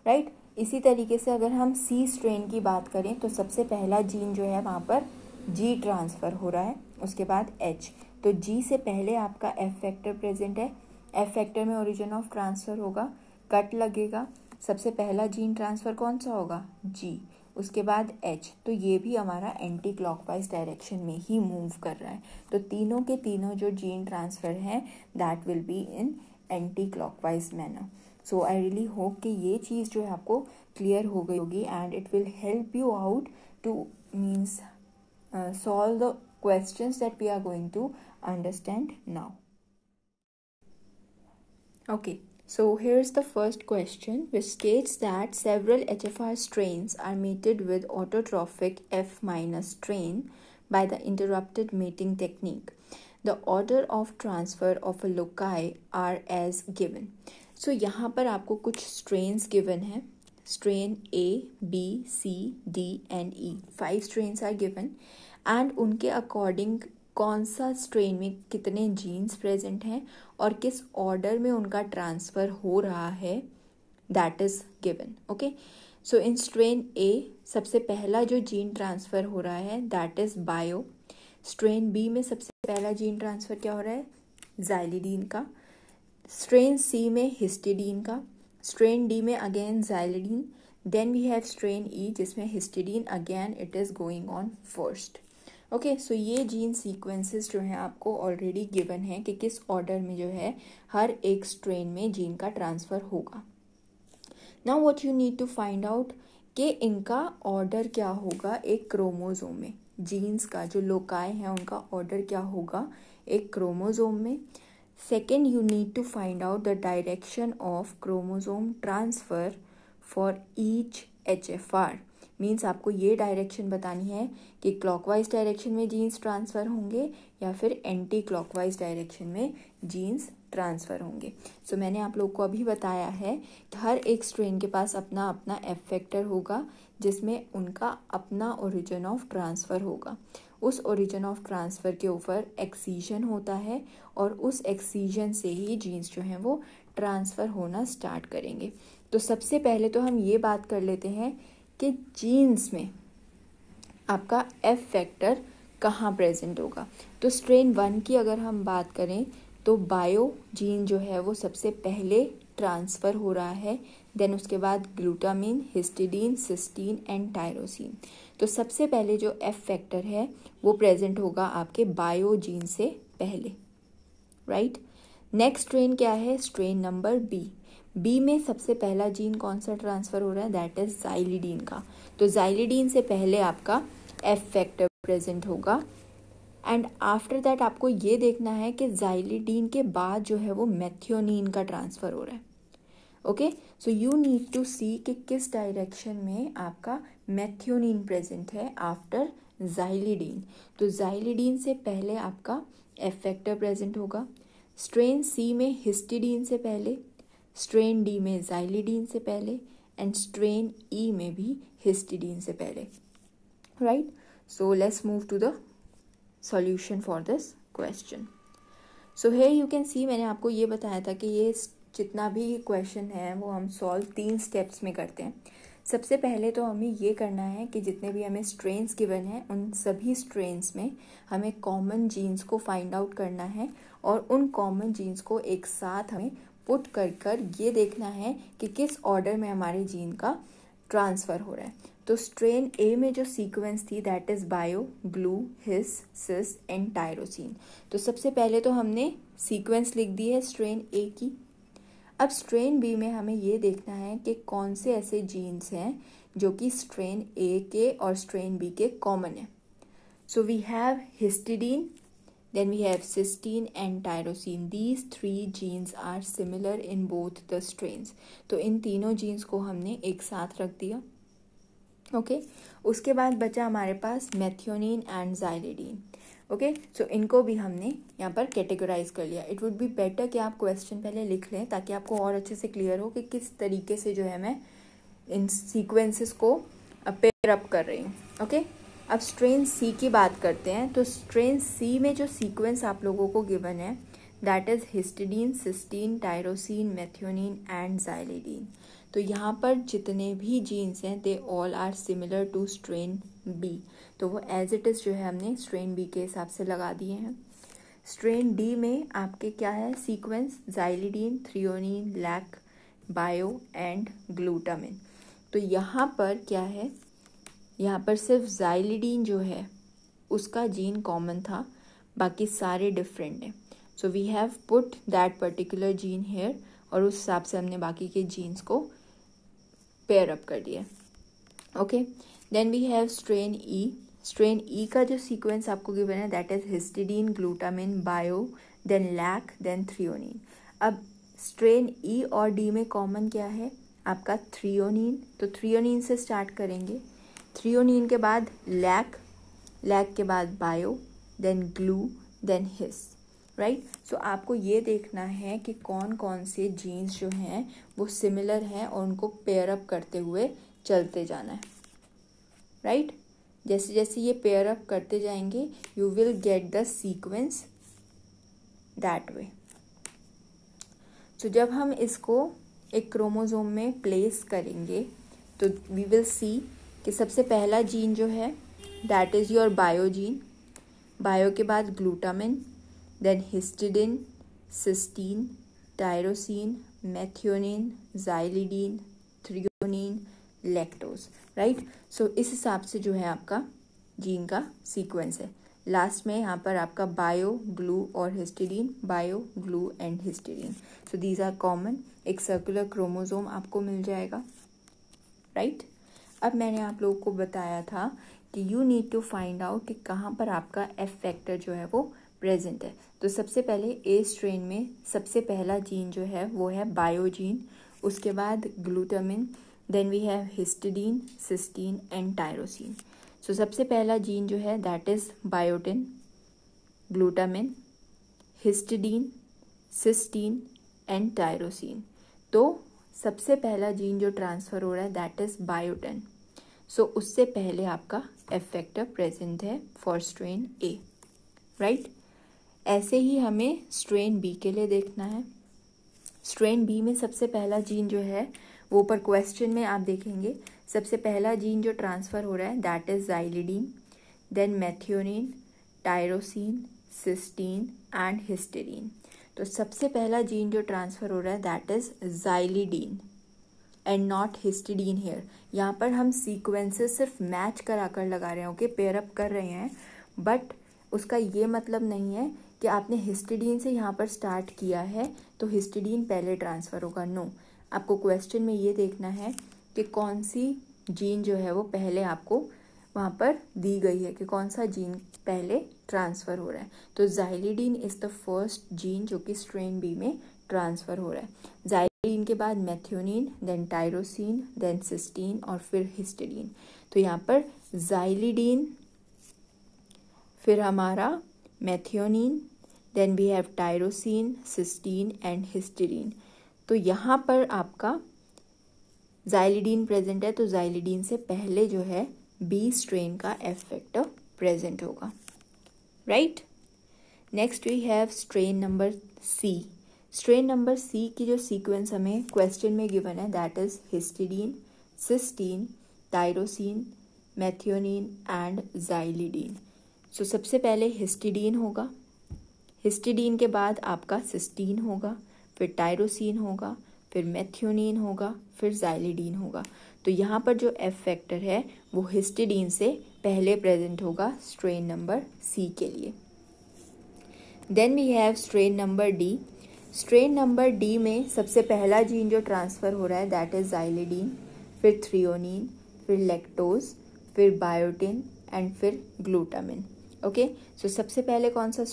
right. इसी तरीके से अगर हम सी स्ट्रेन की बात करें तो सबसे पहला जीन जो है वहाँ पर जी ट्रांसफ़र हो रहा है, उसके बाद एच, तो जी से पहले आपका एफ फैक्टर प्रेजेंट है, एफ फैक्टर में ओरिजिन ऑफ ट्रांसफ़र होगा, कट लगेगा, सबसे पहला जीन ट्रांसफ़र कौन सा होगा, जी, उसके बाद एच, तो ये भी हमारा एंटी क्लॉकवाइज डायरेक्शन में ही मूव कर रहा है। तो तीनों के तीनों जो जीन ट्रांसफ़र हैं that will be in anti clockwise manner. So I really hope कि ये चीज़ जो है आपको क्लियर हो गई होगी and it will help you out two means solve the questions that we are going to understand now. Okay, so here's the first question, which states that several HFR strains are mated with autotrophic F minus strain by the interrupted mating technique. The order of transfer of a loci are as given. So यहाँ पर आपको कुछ strains given है, strain A, B, C, D and E. 5 strains are given and उनके according कौन सा strain में कितने जीन्स प्रेजेंट हैं और किस ऑर्डर में उनका ट्रांसफ़र हो रहा है that is given. Okay, so in strain A सबसे पहला जो जीन ट्रांसफ़र हो रहा है that is bio. Strain B में सबसे पहला जीन ट्रांसफ़र क्या हो रहा है, ज़ाइलिडीन का। स्ट्रेन सी में हिस्टिडीन का। स्ट्रेन डी में again xylidine. Then we have strain E जिसमें histidine again it is going on first. Okay, so ये जीन सीक्वेंसेस जो हैं आपको ऑलरेडी गिवन है कि किस ऑर्डर में जो है हर एक स्ट्रेन में जीन का ट्रांसफ़र होगा। Now what you need to find out कि इनका ऑर्डर क्या होगा एक क्रोमोसोम में, जीन्स का जो लोकाई हैं उनका ऑर्डर क्या होगा एक क्रोमोसोम में। Second, you need to find out the direction of chromosome transfer for each HFR। Means आपको ये डायरेक्शन बतानी है कि क्लॉकवाइज डायरेक्शन में जीन्स ट्रांसफ़र होंगे या फिर एंटी क्लॉकवाइज डायरेक्शन में जीन्स ट्रांसफ़र होंगे। सो मैंने आप लोग को अभी बताया है कि हर एक स्ट्रेन के पास अपना अपना एफ फैक्टर होगा जिसमें उनका अपना ओरिजिन ऑफ ट्रांसफ़र होगा। उस ओरिजिन ऑफ ट्रांसफ़र के ऊपर एक्सीजन होता है और उस एक्सीजन से ही जीन्स जो हैं वो ट्रांसफ़र होना स्टार्ट करेंगे। तो सबसे पहले तो हम ये बात कर लेते हैं कि जीन्स में आपका एफ फैक्टर कहाँ प्रेजेंट होगा। तो स्ट्रेन 1 की अगर हम बात करें तो बायो जीन जो है वो सबसे पहले ट्रांसफ़र हो रहा है, देन उसके बाद glutamine, histidine, cysteine and tyrosine. तो सबसे पहले जो एफ फैक्टर है वो प्रेजेंट होगा आपके बायो जीन से पहले, राइट। नेक्स्ट स्ट्रेन क्या है, स्ट्रेन नंबर बी में सबसे पहला जीन कौन सा ट्रांसफ़र हो रहा है दैट इज़ ज़ाइलिडीन का। तो ज़ाइलिडीन से पहले आपका एफ फैक्टर प्रेजेंट होगा एंड आफ्टर दैट आपको ये देखना है कि ज़ाइलिडीन के बाद जो है वो मेथियोनिन का ट्रांसफ़र हो रहा है। Okay, so you need to see कि किस डायरेक्शन में आपका मेथियोनिन प्रेजेंट है आफ्टर ज़ाइलिडीन। तो ज़ाइलिडीन से पहले आपका एफ फैक्टर प्रेजेंट होगा, स्ट्रेन सी में हिस्टिडीन से पहले, स्ट्रेन डी में ज़ाइलिडीन से पहले एंड स्ट्रेन ई में भी हिस्टिडीन से पहले, right. So let's move to the solution for this question. So here you can see मैंने आपको ये बताया था कि ये जितना भी क्वेश्चन है वो हम सॉल्व 3 स्टेप्स में करते हैं। सबसे पहले तो हमें ये करना है कि जितने भी हमें स्ट्रेन्स गिवन हैं उन सभी स्ट्रेन्स में हमें कॉमन जीन्स को फाइंड आउट करना है और उन कॉमन जीन्स को एक साथ हमें पुट कर ये देखना है कि किस ऑर्डर में हमारे जीन का ट्रांसफ़र हो रहा है। तो स्ट्रेन ए में जो सीक्वेंस थी that is bio, glu, his, cys and tyrosine. तो सबसे पहले तो हमने सीक्वेंस लिख दी है स्ट्रेन ए की। अब स्ट्रेन बी में हमें ये देखना है कि कौन से ऐसे जीन्स हैं जो कि स्ट्रेन ए के और स्ट्रेन बी के कॉमन है। So we have histidine, then we have cysteine and tyrosine. These 3 genes are similar in both the strains. तो इन तीनों जीन्स को हमने एक साथ रख दिया ओके उसके बाद बचा हमारे पास मेथियोनिन एंड जाइलिडीन। ओके सो इनको भी हमने यहाँ पर कैटेगराइज कर लिया। इट वुड बी बेटर कि आप क्वेश्चन पहले लिख लें ताकि आपको और अच्छे से क्लियर हो कि किस तरीके से जो है मैं इन सीक्वेंसेस को पेयर अप कर रही हूँ। ओके अब स्ट्रेन सी की बात करते हैं। तो स्ट्रेन सी में जो सीक्वेंस आप लोगों को गिवन है that is histidine, cysteine, tyrosine, methionine and xylidine. तो यहाँ पर जितने भी जीन्स हैं they all are similar to strain B, तो वो एज इट इज़ जो है हमने स्ट्रेन बी के हिसाब से लगा दिए हैं। स्ट्रेन डी में आपके क्या है sequence, xylidine, threonine, lac, bio and glutamine. तो यहाँ पर क्या है, यहाँ पर सिर्फ जाइलिडीन जो है उसका जीन कॉमन था, बाकी सारे डिफरेंट हैं। So we have put that particular gene here और उस हिसाब से हमने बाकी के जीन्स को पेयर अप कर दिया। Okay then we have strain E. Strain E का जो सीक्वेंस आपको गिवन है that is histidine, glutamine, bio, then lac, then threonine. अब स्ट्रेन ई और डी में कॉमन क्या है आपका थ्रियोनिन, तो थ्रियोनिन से स्टार्ट करेंगे। थ्रियोनिन के बाद लैक, लैक के बाद बायो, देन ग्लू, देन हिस, राइट। सो आपको ये देखना है कि कौन कौन से जीन्स जो हैं वो सिमिलर हैं और उनको पेयर अप करते हुए चलते जाना है, राइट। जैसे जैसे ये पेयर अप करते जाएंगे you will get the sequence that way. So जब हम इसको एक क्रोमोसोम में प्लेस करेंगे तो वी विल सी कि सबसे पहला जीन जो है that is your bio gene, bio के बाद glutamine, then histidine, cysteine, tyrosine, methionine, xylidine, threonine, lactose, right. So इस हिसाब से जो है आपका जीन का सीक्वेंस है। लास्ट में यहाँ पर आपका बायो, ग्लू और histidine, bio, glu and histidine. So these are common. एक सर्कुलर क्रोमोसोम आपको मिल जाएगा, राइट। अब मैंने आप लोगों को बताया था कि you need to find out कि कहाँ पर आपका एफ फैक्टर जो है वो प्रेजेंट है। तो सबसे पहले ए स्ट्रेन में सबसे पहला जीन जो है वो है बायो जीन, उसके बाद glutamine, then we have histidine, cysteine and tyrosine. So सबसे पहला जीन जो है that is biotin, glutamine, histidine, cysteine and tyrosine. तो सबसे पहला जीन जो ट्रांसफर हो रहा है दैट इज बायोटिन। सो उससे पहले आपका एफ फैक्टर प्रेजेंट है फॉर स्ट्रेन ए, राइट। ऐसे ही हमें स्ट्रेन बी के लिए देखना है। स्ट्रेन बी में सबसे पहला जीन जो है वो ऊपर क्वेश्चन में आप देखेंगे सबसे पहला जीन जो ट्रांसफर हो रहा है that is xylidine, then methionine, tyrosine, cysteine and histidine. तो सबसे पहला जीन जो ट्रांसफर हो रहा है that is xylidine and not histidine here. यहाँ पर हम सीक्वेंसेस सिर्फ मैच कराकर लगा रहे हैं, ओके, पेयर अप कर रहे हैं, बट उसका ये मतलब नहीं है कि आपने हिस्टिडीन से यहाँ पर स्टार्ट किया है तो हिस्टिडीन पहले ट्रांसफ़र होगा। नो, आपको क्वेश्चन में ये देखना है कि कौन सी जीन जो है वो पहले आपको वहाँ पर दी गई है कि कौन सा जीन पहले ट्रांसफ़र हो रहा है। तो जाइलिडीन इज़ द फर्स्ट जीन जो कि स्ट्रेन बी में ट्रांसफ़र हो रहा है। जाइलिडीन के बाद methionine, then tyrosine, then cysteine और फिर हिस्टिडीन। तो यहाँ पर जाइलिडीन, फिर हमारा methionine, then we have tyrosine, cysteine and histidine. तो यहाँ पर आपका जाइलिडीन प्रेजेंट है तो जाइलिडीन से पहले जो है बी स्ट्रेन का एफ फैक्टर प्रेजेंट होगा, right. Next we have strain number C. Strain number C की जो सीक्वेंस हमें क्वेश्चन में गिवन है that is histidine, cysteine, tyrosine, methionine and xylidine. So सबसे पहले हिस्टिडीन होगा, हिस्टिडीन के बाद आपका सिस्टीन होगा, फिर टायरोसिन होगा, फिर मेथियोनिन होगा, फिर जाइलिडीन होगा। तो यहाँ पर जो एफ फैक्टर है वो हिस्टिडीन से पहले प्रेजेंट होगा स्ट्रेन नंबर सी के लिए। Then we have strain number D. Strain number D में सबसे पहला जीन जो ट्रांसफ़र हो रहा है दैट इज जाइलिडीन, फिर थ्रियोनिन, फिर लैक्टोज, फिर बायोटिन एंड फिर ग्लूटामिन। ओके, सो सबसे पहले कौन सा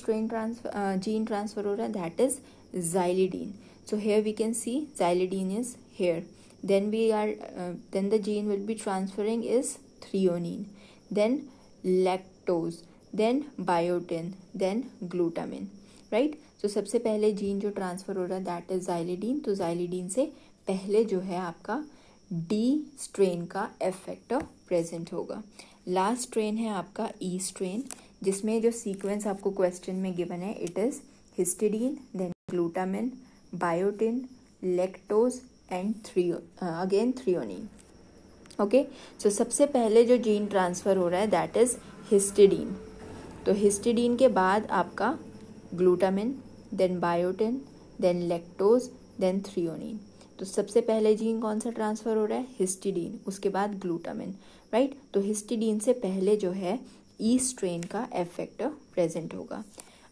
जीन ट्रांसफर हो रहा है that is xylidine. So here we can see xylidine is here, then the gene will be transferring is threonine, then lactose, then biotin, then glutamine, right. तो सबसे पहले जीन जो ट्रांसफर हो रहा है दैट इज जाइलिडीन. तो जाइलिडीन से पहले जो है आपका डी स्ट्रेन का एफेक्टर प्रेजेंट होगा. लास्ट स्ट्रेन है आपका ई स्ट्रेन, जिसमें जो सीक्वेंस आपको क्वेश्चन में गिवन है it is histidine, then glutamine, biotin, lactose and again threonine. Okay, so सबसे पहले जो जीन ट्रांसफर हो रहा है दैट इज हिस्टिडीन. तो हिस्टिडीन के बाद आपका glutamine, then biotin, then lactose, then threonine. तो सबसे पहले जीन कौन सा ट्रांसफर हो रहा है? हिस्टिडीन, उसके बाद ग्लूटामिन, राइट. तो हिस्टिडीन से पहले जो है ई स्ट्रेन का एफेक्टर प्रेजेंट होगा.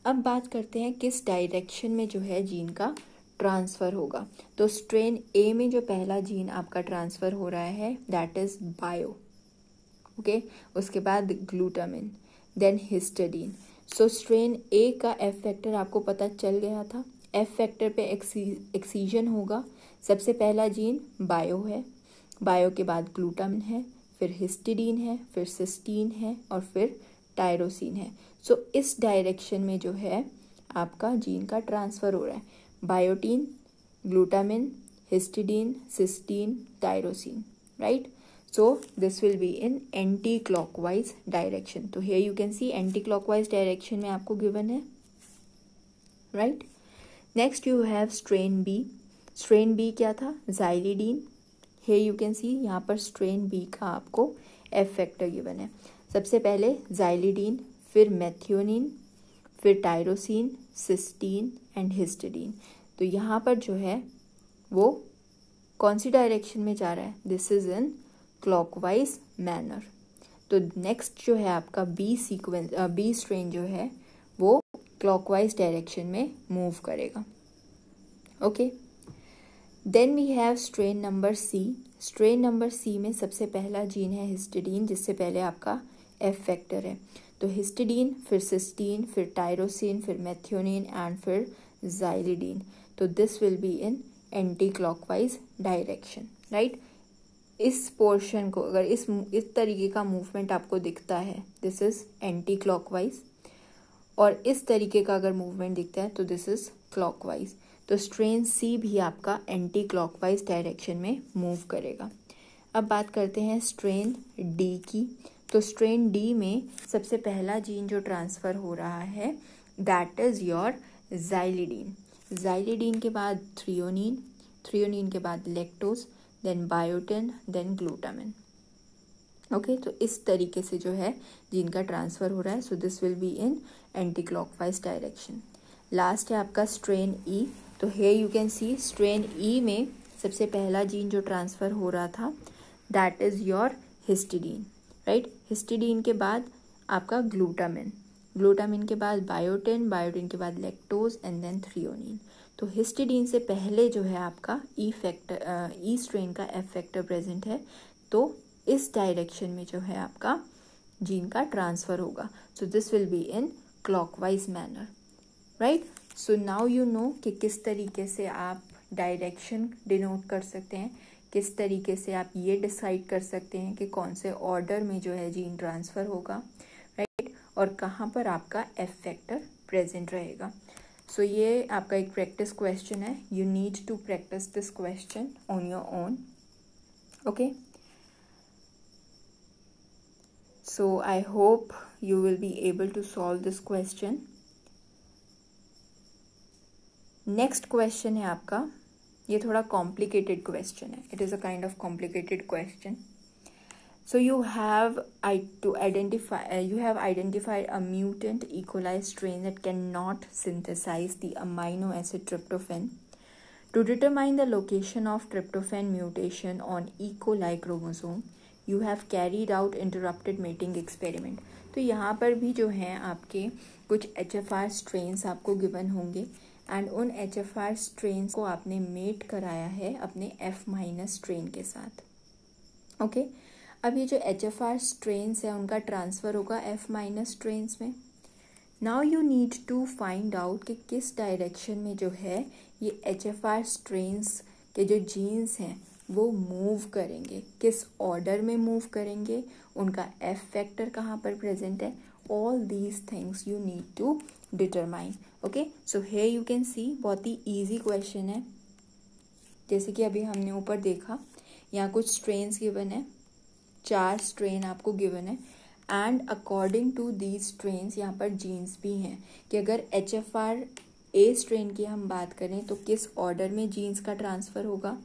अब बात करते हैं किस डायरेक्शन में जो है जीन का ट्रांसफर होगा. तो स्ट्रेन ए में जो पहला जीन आपका ट्रांसफर हो रहा है दैट इज बायो. ओके, उसके बाद ग्लूटामिन, देन हिस्टिडीन. सो स्ट्रेन ए का एफ फैक्टर आपको पता चल गया था. एफ फैक्टर पे एक्सीजन होगा. सबसे पहला जीन बायो है, बायो के बाद ग्लूटामिन है, फिर हिस्टिडीन है, फिर सिस्टीन है और फिर टायरोसिन है. सो इस डायरेक्शन में जो है आपका जीन का ट्रांसफर हो रहा है. Biotin, glutamine, histidine, cysteine, tyrosine, right. So this will be in anti-clockwise direction. तो here you can see anti-clockwise direction में आपको given है, right. Next you have strain B. strain B क्या था? Xylidine. Here you can see यहाँ पर strain B का आपको F factor given है. सबसे पहले Xylidine, फिर मेथियोनिन, फिर टायरोसिन, सिस्टीन एंड हिस्टिडीन. तो यहाँ पर जो है वो कौन सी डायरेक्शन में जा रहा है? This is in clockwise manner. तो नेक्स्ट जो है आपका बी सीक्वेंस, बी स्ट्रेन जो है वो क्लॉकवाइज डायरेक्शन में मूव करेगा. Okay, then we have strain number C. Strain number C में सबसे पहला जीन है हिस्टिडीन, जिससे पहले आपका एफ फैक्टर है. तो हिस्टिडीन, फिर सिस्टीन, फिर टायरोसिन, फिर मेथियोनिन एंड फिर जाइलिडीन. तो this will be in anti clockwise direction, right. इस पोर्शन को अगर इस तरीके का मूवमेंट आपको दिखता है दिस इज एंटी क्लॉकवाइज, और इस तरीके का अगर मूवमेंट दिखता है तो दिस इज क्लॉकवाइज. तो स्ट्रेन सी भी आपका एंटी क्लॉकवाइज डायरेक्शन में मूव करेगा. अब बात करते हैं स्ट्रेन डी की. तो स्ट्रेन डी में सबसे पहला जीन जो ट्रांसफर हो रहा है that is your xylidine. Xylidine के बाद थ्रियोनिन, थ्रियोनिन के बाद lactose, then biotin, then glutamine. Okay, तो इस तरीके से जो है जीन का ट्रांसफर हो रहा है. So this will be in anti clockwise direction. Last है आपका स्ट्रेन ई. तो here you can see strain E में सबसे पहला जीन जो ट्रांसफर हो रहा था that is your histidine, right. Histidine के बाद आपका ग्लूटामिन, ग्लूटामिन के बाद बायोटिन, बायोटिन के बाद लैक्टोज एंड देन थ्रियोनिन. तो हिस्टिडीन से पहले जो है आपका ई फैक्टर, ई स्ट्रेन का एफ फैक्टर प्रेजेंट है. तो इस डायरेक्शन में जो है आपका जीन का ट्रांसफर होगा. So this will be in clockwise manner, right. So now you know कि किस तरीके से आप डायरेक्शन डिनोट कर सकते हैं, किस तरीके से आप ये डिसाइड कर सकते हैं कि कौन से ऑर्डर में जो है जीन ट्रांसफ़र होगा, राइट, और कहाँ पर आपका एफ फैक्टर प्रेजेंट रहेगा. सो ये आपका एक प्रैक्टिस क्वेश्चन है. You need to practice this question on your own. Okay, so I hope you will be able to solve this question. Next question है आपका, ये थोड़ा कॉम्प्लिकेटेड क्वेश्चन है. It is a kind of complicated question. So you have identified a mutant E. coli strain that cannot synthesize the amino acid tryptophan. To determine the location of tryptophan mutation on E. coli chromosome, you have carried out interrupted mating experiment. तो यहाँ पर भी जो हैं आपके कुछ HFR strains आपको given होंगे एंड उन HFR strains को आपने मेट कराया है अपने F- strain के साथ. ओके, अब ये जो HFR strains है उनका ट्रांसफ़र होगा F- strains में. Now you need to find out कि किस डायरेक्शन में जो है ये HFR strains के जो जीन्स हैं वो मूव करेंगे, किस ऑर्डर में मूव करेंगे, उनका एफ फैक्टर कहाँ पर प्रेजेंट है, all these things you need to determine. Okay, so here you can see बहुत ही ईजी क्वेश्चन है. जैसे कि अभी हमने ऊपर देखा, यहाँ कुछ स्ट्रेन्स गिवन है, 4 स्ट्रेन आपको गिवन है, and according to these strains यहाँ पर जीन्स भी हैं कि अगर HFR ए स्ट्रेन की हम बात करें तो किस ऑर्डर में जीन्स का ट्रांसफ़र होगा,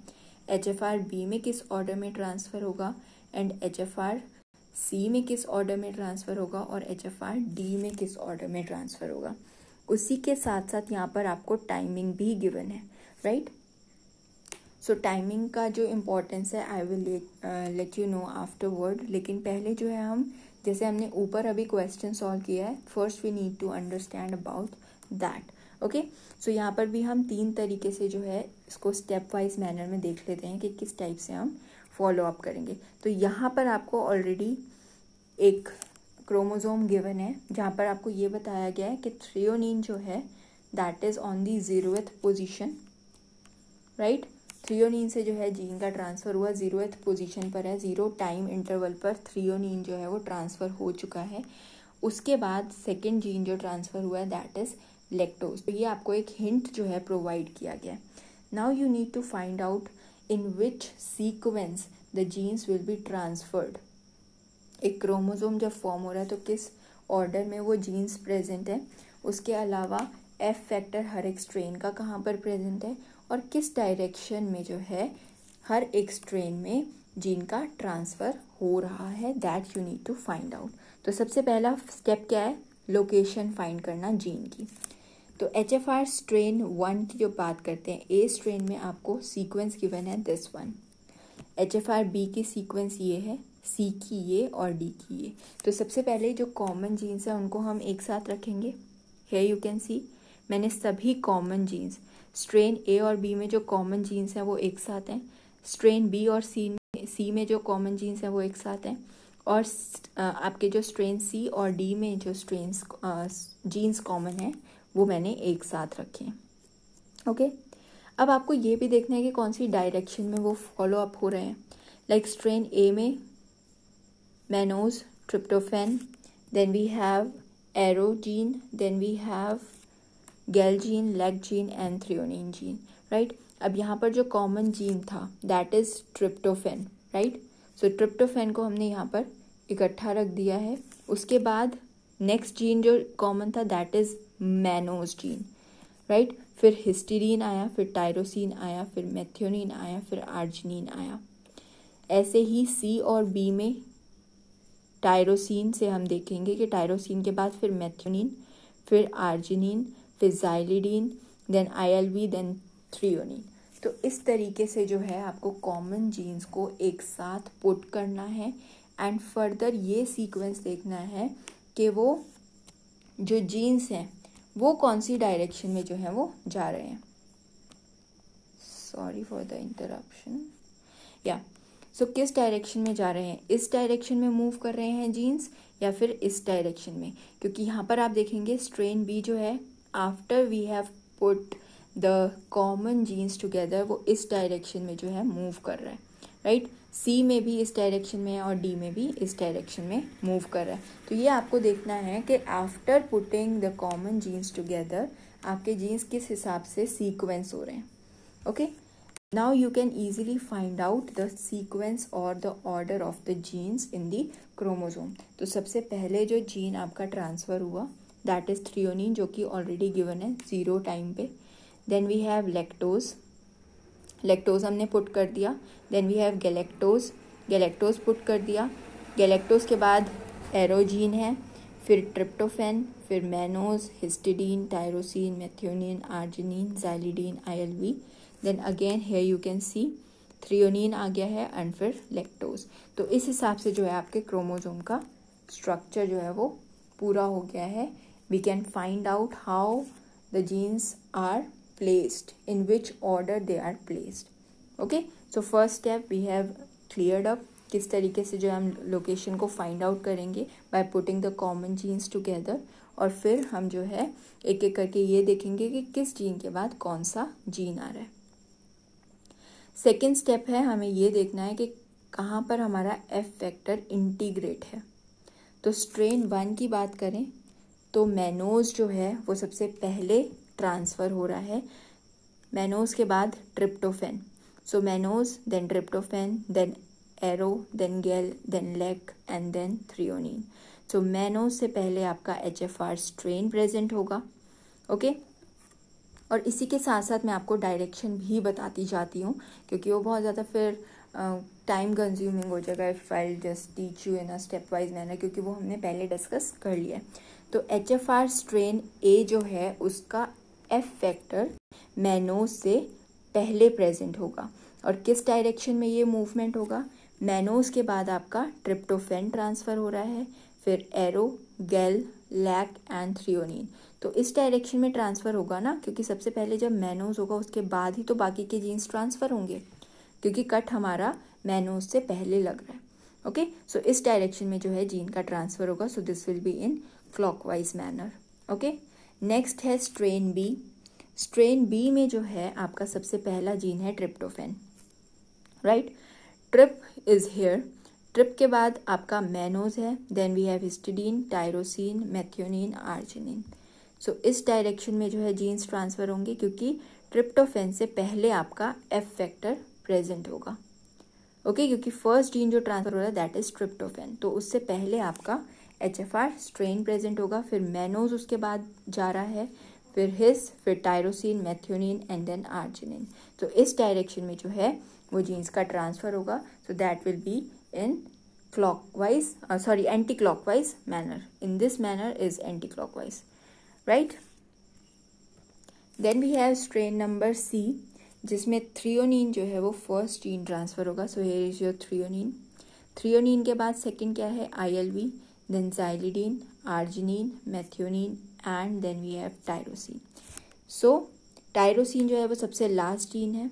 HFR बी में किस ऑर्डर में ट्रांसफ़र होगा, एंड HFR सी में किस ऑर्डर में ट्रांसफ़र होगा, और HFR डी में किस ऑर्डर में ट्रांसफ़र होगा. उसी के साथ साथ यहाँ पर आपको टाइमिंग भी गिवन है, राइट. सो टाइमिंग का जो इम्पोर्टेंस है I will let you know afterward. लेकिन पहले जो है हम, जैसे हमने ऊपर अभी क्वेश्चन सॉल्व किया है, first we need to understand about that. Okay, so यहाँ पर भी हम 3 तरीके से जो है इसको स्टेप वाइज मैनर में देख लेते हैं कि किस टाइप से हम फॉलो अप करेंगे. तो यहाँ पर आपको ऑलरेडी एक क्रोमोसोम गिवन है जहाँ पर आपको ये बताया गया है कि थ्रियोनिन जो है that is on the 0th position, right. Threonine से जो है जीन का ट्रांसफ़र हुआ 0th पोजीशन पर है, 0 टाइम इंटरवल पर थ्रियोनिन जो है वो ट्रांसफ़र हो चुका है. उसके बाद सेकेंड जीन जो ट्रांसफ़र हुआ है दैट इज़ लैक्टोज. तो ये आपको एक हिंट जो है प्रोवाइड किया गया है. Now you need to find out in which sequence the genes will be transferred. एक क्रोमोसोम जब फॉर्म हो रहा है तो किस ऑर्डर में वो जीन्स प्रेजेंट है, उसके अलावा एफ फैक्टर हर एक स्ट्रेन का कहाँ पर प्रेजेंट है, और किस डायरेक्शन में जो है हर एक स्ट्रेन में जीन का ट्रांसफ़र हो रहा है, that you need to find out. तो सबसे पहला स्टेप क्या है, लोकेशन फाइंड करना जीन की. तो HFR स्ट्रेन 1 की जो बात करते हैं, ए स्ट्रेन में आपको सीक्वेंस गिवन है दिस वन. HFR बी की सीक्वेंस ये है, सी की ये और डी की ये. तो सबसे पहले जो कॉमन जीन्स है उनको हम एक साथ रखेंगे. हियर यू कैन सी मैंने सभी कॉमन जीन्स, स्ट्रेन ए और बी में जो कॉमन जीन्स हैं वो एक साथ हैं, स्ट्रेन बी और सी में जो कॉमन जीन्स हैं वो एक साथ हैं, और आपके जो स्ट्रेन सी और डी में जो स्ट्रेन्स जीन्स कॉमन है वो मैंने एक साथ रखे हैं. ओके, अब आपको ये भी देखना है कि कौन सी डायरेक्शन में वो फॉलो अप हो रहे हैं. लाइक स्ट्रेन ए में mannose, tryptophan, then we have aro gene, then we have gal gene, lac gene and threonine gene, right. अब यहाँ पर जो कॉमन जीन था that is tryptophan, right. So tryptophan को हमने यहाँ पर इकट्ठा रख दिया है. उसके बाद नेक्स्ट जीन जो कॉमन था that is mannose gene, right. फिर हिस्टीडीन आया, फिर टायरोसिन आया, फिर मेथियोनिन आया, फिर आर्जिनिन आया. ऐसे ही सी और बी में टायरोसिन से हम देखेंगे कि टायरोसिन के बाद फिर मेथियोनिन, फिर आर्जिनिन, फिर जाइलिडीन, देन ILV, देन थ्रियोनिन. तो इस तरीके से जो है आपको कॉमन जीन्स को एक साथ पुट करना है एंड फर्दर ये सीक्वेंस देखना है कि वो जो जीन्स हैं वो कौन सी डायरेक्शन में जो है वो जा रहे हैं. Sorry for the interruption. या सो किस डायरेक्शन में जा रहे हैं, इस डायरेक्शन में मूव कर रहे हैं जीन्स या फिर इस डायरेक्शन में. क्योंकि यहाँ पर आप देखेंगे स्ट्रेन बी जो है after we have put the common genes together वो इस डायरेक्शन में जो है मूव कर रहा है, राइट. सी में भी इस डायरेक्शन में है और डी में भी इस डायरेक्शन में मूव कर रहा है. तो ये आपको देखना है कि after putting the common genes together आपके जीन्स किस हिसाब से सीक्वेंस हो रहे हैं. Okay, now you can easily find out the sequence और the order of the genes in the chromosome. तो सबसे पहले जो जीन आपका ट्रांसफ़र हुआ दैट इज़ थ्रियोनिन जो कि ऑलरेडी गिवन है 0 टाइम पे. Then we have lactose, lactose हमने पुट कर दिया. Then we have galactose put कर दिया. गैलेक्टोज के बाद एरोजीन है, फिर ट्रिप्टोफैन, फिर mannose, histidine, tyrosine, methionine, arginine, xylidine, ILV. Then again here you can see threonine आ गया है एंड फिर लैक्टोज. तो इस हिसाब से जो है आपके क्रोमोसोम का स्ट्रक्चर जो है वो पूरा हो गया है. We can find out how the genes are placed, in which order they are placed. Okay, so first step we have cleared up किस तरीके से जो हम लोकेशन को फाइंड आउट करेंगे by putting the common genes together. और फिर हम जो है एक एक करके ये देखेंगे कि किस जीन के बाद कौन सा जीन आ रहा है. सेकेंड स्टेप है हमें ये देखना है कि कहाँ पर हमारा एफ फैक्टर इंटीग्रेट है। तो स्ट्रेन 1 की बात करें तो मैनोज जो है वो सबसे पहले ट्रांसफ़र हो रहा है, मैनोज के बाद tryptophan. So mannose then tryptophan then aro then gal then lac and then threonine. So mannose से पहले आपका HFR स्ट्रेन प्रेजेंट होगा। ओके और इसी के साथ साथ मैं आपको डायरेक्शन भी बताती जाती हूँ क्योंकि वो बहुत ज़्यादा फिर टाइम कंज्यूमिंग हो जाएगा if I just teach you in a step wise manner, क्योंकि वो हमने पहले डिस्कस कर लिया है। तो HFR स्ट्रेन ए जो है उसका एफ फैक्टर मैनोज से पहले प्रेजेंट होगा। और किस डायरेक्शन में ये मूवमेंट होगा? मैनोज के बाद आपका ट्रिप्टोफैन ट्रांसफ़र हो रहा है, फिर aro gal lac and threonine. तो इस डायरेक्शन में ट्रांसफ़र होगा ना, क्योंकि सबसे पहले जब मैनोज होगा उसके बाद ही तो बाकी के जीन्स ट्रांसफ़र होंगे, क्योंकि कट हमारा मैनोज से पहले लग रहा है। ओके सो इस डायरेक्शन में जो है जीन का ट्रांसफ़र होगा। So this will be in clockwise manner. Okay next है स्ट्रेन बी। स्ट्रेन बी में जो है आपका सबसे पहला जीन है tryptophan, right. Trip is here. Trip के बाद आपका मैनोज है, then we have histidine, tyrosine, methionine, arginine. So इस डायरेक्शन में जो है जीन्स ट्रांसफ़र होंगे क्योंकि ट्रिप्टोफैन से पहले आपका एफ फैक्टर प्रेजेंट होगा। ओके क्योंकि फर्स्ट जीन जो ट्रांसफ़र हो रहा है दैट इज ट्रिप्टोफैन, तो उससे पहले आपका HFR स्ट्रेन प्रेजेंट होगा, फिर मैनोज उसके बाद जा रहा है, फिर हिस, फिर tyrosine, methionine and then arginine. तो इस डायरेक्शन में जो है वो जीन्स का ट्रांसफ़र होगा। So that will be in clockwise anti clockwise manner. In this manner is anti clockwise, right. Then we have strain number C जिसमें थ्रियोनिन जो है वो फर्स्ट जीन ट्रांसफ़र होगा। So here is your threonine. Threonine के बाद second क्या है? ILV, then xylidine, arginine, methionine and then we have tyrosine. So tyrosine जो है वो सबसे लास्ट जीन है।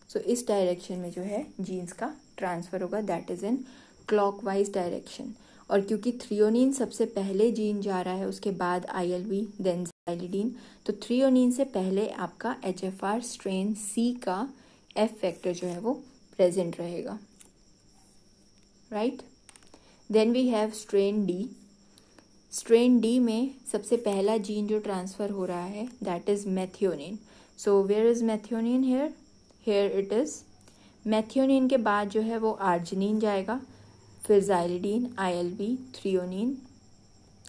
सो इस डायरेक्शन में जो है जीन्स का ट्रांसफ़र होगा, that is in clockwise direction. और क्योंकि थ्रियोनिन सबसे पहले जीन जा रहा है, उसके बाद ILV देन जाइलिडीन, तो थ्रियोनिन से पहले आपका HFR स्ट्रेन सी का एफ फैक्टर जो है वो प्रेजेंट रहेगा, right. Then we have strain D. Strain D में सबसे पहला जीन जो ट्रांसफ़र हो रहा है that is methionine. So where is methionine? Here it is. Methionine के बाद जो है वो आर्जिनिन जाएगा, फिर xylidine, ILV, threonine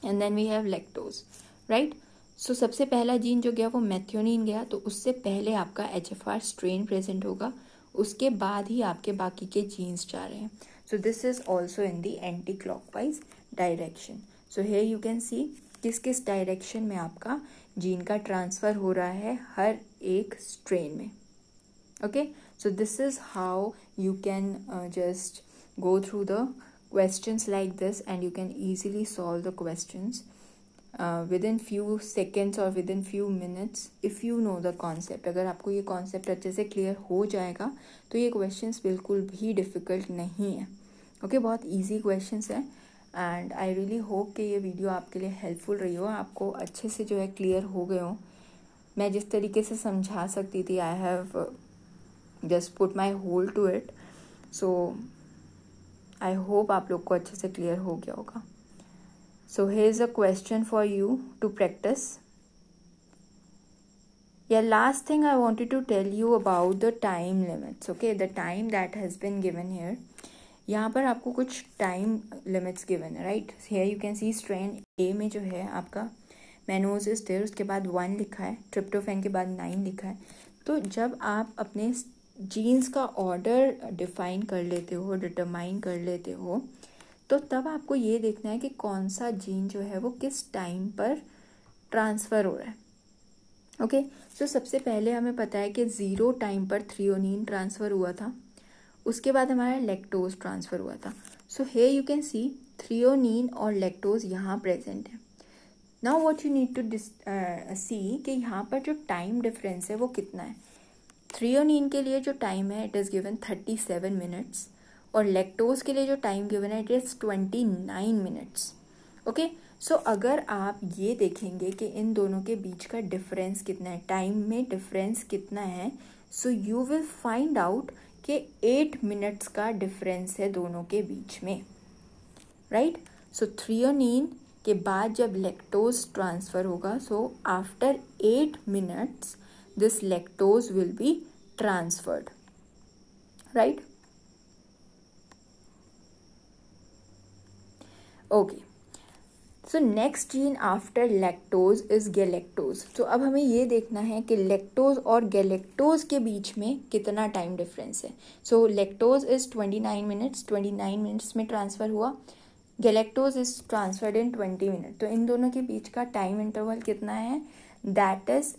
and then we have lactose, right. So सबसे पहला जीन जो गया वो मेथियोनिन गया, तो उससे पहले आपका HFR स्ट्रेन प्रेजेंट होगा, उसके बाद ही आपके बाकी के जीन्स जा रहे हैं। सो this is also in the anti clockwise direction. So here you can सी किस किस डायरेक्शन में आपका जीन का ट्रांसफ़र हो रहा है हर एक स्ट्रेन में। Okay, so this is how you can just go through the questions like this and you can easily solve the questions within few seconds or within few minutes if you know the concept। अगर आपको ये concept अच्छे से clear हो जाएगा तो ये questions बिल्कुल भी difficult नहीं है। Okay, बहुत easy questions है and I really hope कि ये video आपके लिए helpful रही हो, आपको अच्छे से जो है clear हो गए हो। मैं जिस तरीके से समझा सकती थी I have just put my whole to it, so I hope आप लोग को अच्छे से क्लियर हो गया होगा। So here's a question for you to practice. Yeah, last thing I wanted to tell you about the time limits. Okay, the time that has been given here. यहाँ पर आपको कुछ टाइम लिमिट्स गिवन है, right. Here you can see strain A में जो है आपका mannose is there, उसके बाद 1 लिखा है, ट्रिप्टोफैन के बाद 9 लिखा है। तो जब आप अपने जीन्स का ऑर्डर डिफाइन कर लेते हो, डिटरमाइन कर लेते हो, तो तब आपको ये देखना है कि कौन सा जीन जो है वो किस टाइम पर ट्रांसफ़र हो रहा है। ओके सो सबसे पहले हमें पता है कि 0 टाइम पर थ्रियोनिन ट्रांसफ़र हुआ था, उसके बाद हमारा लैक्टोज ट्रांसफ़र हुआ था। So here you can see threonine और लैक्टोज यहाँ प्रेजेंट है। Now what you need to see कि यहाँ पर जो टाइम डिफरेंस है वो कितना है। थ्रियोनिन के लिए जो टाइम है इट इज़ गिवन 37 मिनट्स और लैक्टोज के लिए जो टाइम गिवन है it is 29 minutes. Okay so अगर आप ये देखेंगे कि इन दोनों के बीच का डिफरेंस कितना है, टाइम में डिफरेंस कितना है, so you will find out कि 8 मिनट्स का डिफरेंस है दोनों के बीच में, राइट। सो थ्रियोनीन के बाद जब लैक्टोज ट्रांसफ़र होगा, so after 8 minutes this lactose will be transferred, right. Okay, so next gene after lactose is galactose. तो अब हमें ये देखना है कि लैक्टोज और गैलेक्टोज के बीच में कितना टाइम डिफरेंस है। सो लैक्टोज इज 29 मिनट्स, 29 मिनट्स में ट्रांसफ़र हुआ। Galactose is transferred in 20 minute. तो इन दोनों के बीच का टाइम इंटरवल कितना है? That is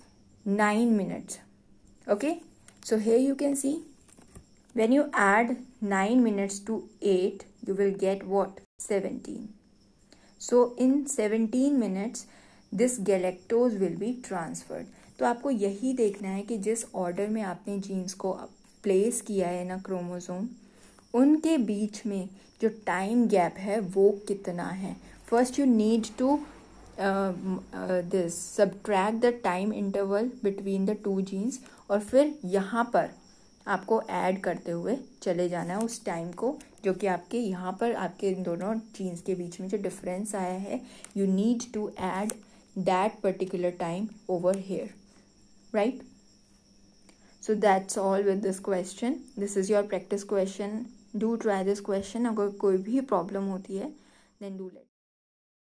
9 minutes. Okay, so here you can C when you add 9 minutes to 8 you will get what? 17. So in 17 minutes this galactose will be transferred. तो आपको यही देखना है कि जिस ऑर्डर में आपने जीन्स को प्लेस किया है ना क्रोमोसोम, उनके बीच में जो टाइम गैप है वो कितना है। First you need to this subtract the time interval between the two genes, और फिर यहाँ पर आपको ऐड करते हुए चले जाना है उस टाइम को जो कि आपके यहाँ पर आपके इन दोनों जीन्स के बीच में जो डिफरेंस आया है, you need to add that particular time over here, right. So that's all with this question. This is your practice question. Do try this question. अगर कोई भी प्रॉब्लम होती है देन डू लेट